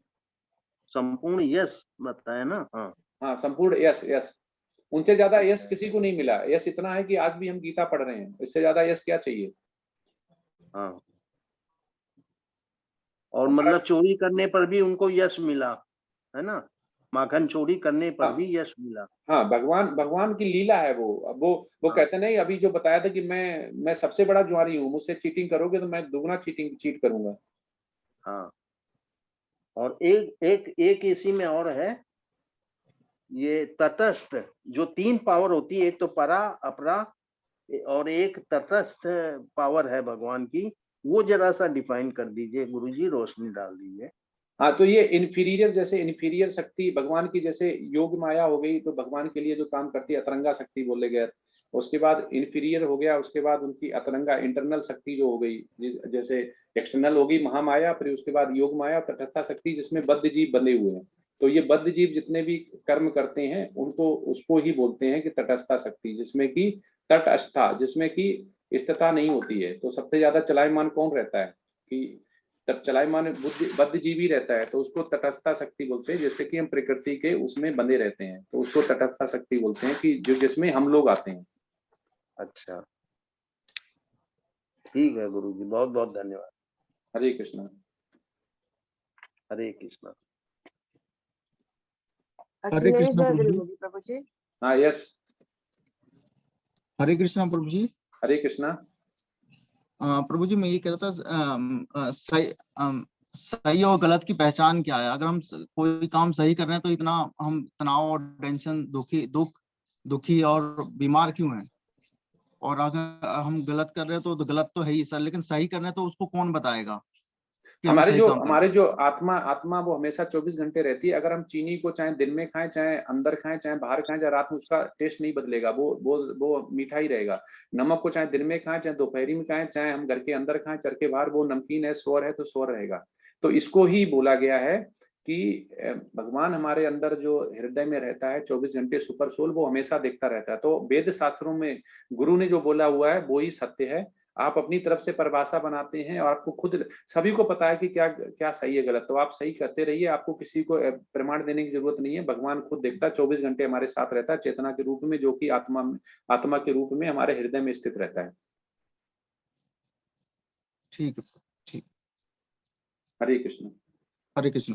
संपूर्ण यश बताया ना। हाँ हाँ, संपूर्ण यश। उनसे ज्यादा यश किसी को नहीं मिला। यश इतना है कि आज भी हम गीता पढ़ रहे हैं, इससे ज्यादा यश क्या चाहिए। हाँ, और मतलब चोरी करने पर भी उनको यश मिला, है ना? माखन चोरी करने पर हाँ। भी यश मिला। हाँ, भगवान की लीला है वो। अब वो हाँ। कहते नहीं, अभी जो बताया था कि मैं सबसे बड़ा जुआरी हूँ, मुझसे चीटिंग करोगे तो मैं दुगना चीट करूंगा। हाँ, और एक इसी में और है, ये तटस्थ जो 3 पावर होती है, एक तो परा, अपरा और एक तटस्थ पावर है भगवान की, वो जरा सा डिफाइन कर दीजिए गुरुजी, रोशनी डाल दीजिए। हाँ, तो ये इन्फीरियर, जैसे इन्फीरियर शक्ति भगवान की, जैसे योग माया हो गई तो भगवान के लिए जो काम करती है अतरंगा शक्ति बोले गए। उसके बाद इन्फीरियर हो गया, उसके बाद उनकी अतरंगा इंटरनल शक्ति जो हो गई, जैसे एक्सटर्नल होगी महामाया, फिर उसके बाद योग माया, तटस्था शक्ति जिसमें बद्ध जीव बंधे हुए हैं। तो ये बद्ध जीव जितने भी कर्म करते हैं उनको, उसको ही बोलते हैं कि तटस्था शक्ति, जिसमें कि तटस्था, जिसमें कि स्थिरता नहीं होती है। तो सबसे ज्यादा चलायमान कौन रहता है कि तब चलायमान बद्ध जीवी रहता है, तो उसको तटस्था शक्ति बोलते हैं। जैसे कि हम प्रकृति के उसमें बंधे रहते हैं तो उसको तटस्था शक्ति बोलते हैं, कि जो जिसमें हम लोग आते हैं। अच्छा, ठीक है गुरुजी, बहुत बहुत धन्यवाद। हरे कृष्णा। हरे कृष्णा। अखिलेश कृष्णा प्रभु जी। द्विवेदी प्रभु जी। हाँ, यस। हरे कृष्णा प्रभु जी। हरे कृष्णा। प्रभु जी, मैं ये कह रहा था, सही और गलत की पहचान क्या है? अगर हम कोई काम सही कर रहे हैं तो इतना हम तनाव और टेंशन, दुखी और बीमार क्यों हैं? और अगर हम गलत कर रहे हैं तो गलत तो है ही सर, लेकिन सही कर रहे हैं तो उसको कौन बताएगा कि हम सही काम कर रहे हमारे जो आत्मा वो हमेशा 24 घंटे रहती है। अगर हम चीनी को चाहे दिन में खाएं, चाहे अंदर खाएं, चाहे बाहर खाएं, चाहे रात में, उसका टेस्ट नहीं बदलेगा, वो मीठा ही रहेगा। नमक को चाहे दिन में खाएं, चाहे दोपहरी में खाएं, चाहे हम घर के अंदर खाएं, चर के बाहर, वो नमकीन है, स्वर है तो स्वर रहेगा। तो इसको ही बोला गया है कि भगवान हमारे अंदर जो हृदय में रहता है 24 घंटे, सुपर सोल, वो हमेशा देखता रहता है। तो वेद शास्त्रों में गुरु ने जो बोला हुआ है वो ही सत्य है। आप अपनी तरफ से परिभाषा बनाते हैं और आपको खुद सभी को पता है कि क्या क्या सही है गलत, तो आप सही करते रहिए, आपको किसी को प्रमाण देने की जरूरत नहीं है। भगवान खुद देखता है, 24 घंटे हमारे साथ रहता है चेतना के रूप में, जो कि आत्मा के रूप में हमारे हृदय में स्थित रहता है। ठीक है, ठीक। हरे कृष्ण। हरे कृष्ण।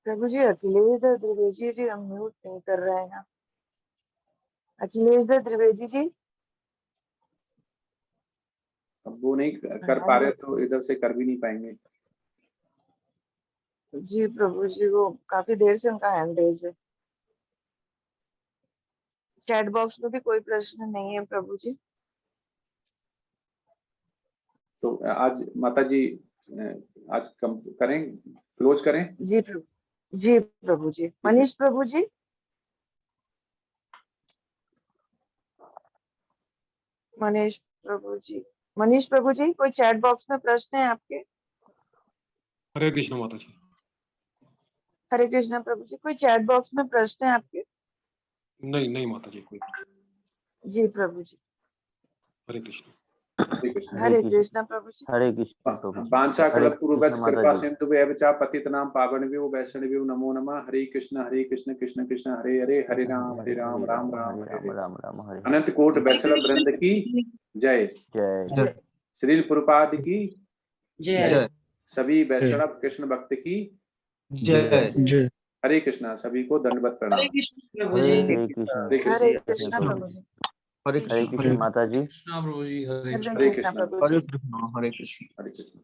प्रभु जी, अखिलेश द्विवेदी जी अनम्यूट नहीं कर रहे हैं ना। अखिलेश द्विवेदी जी। अब वो नहीं कर पा रहे तो इधर से कर भी नहीं पाएंगे। जी प्रभु जी, वो काफी देर से उनका हैंड रेज है। चैट बॉक्स में भी कोई प्रश्न नहीं है प्रभु जी। तो आज माता जी आज कम करें, क्लोज करें। जी प्रभु जी। मनीष प्रभु जी। मनीष प्रभु जी, कोई चैट बॉक्स में प्रश्न है आपके? हरे कृष्ण माता जी। हरे कृष्णा प्रभु जी, कोई चैट बॉक्स में प्रश्न है आपके? नहीं माता जी, कोई। जी प्रभु जी। हरे कृष्ण। हरे कृष्ण। हरे कृष्णा प्रभु जी। हरे कृष्ण प्रभु जी। वांछा हरे कल्पतरुभ्यश्च कृष्ण माता कृपा जी। सिन्धुभ्यः एव च पतितनां पावनेभ्यो वैष्णवेभ्यो नमो नमः। हरे कृष्ण कृष्ण कृष्ण हरे हरे, हरे राम राम राम हरे हरे। राम हरे। अनंत कोट वैष्णव वृंद की जय। जय। श्रील प्रभुपाद की जय। सभी वैष्णव कृष्ण भक्त की जय। हरे कृष्णा। सभी को दंडवत प्रणाम। हरे कृष्ण। हरे कृष्णा प्रभु जी। हरे हरे कृष्ण माता जी। कृष्णा प्रभु जी, हरे हरे हरे कृष्णा कृष्णा। प्रभु जी। हरे कृष्ण। हरे कृष्ण।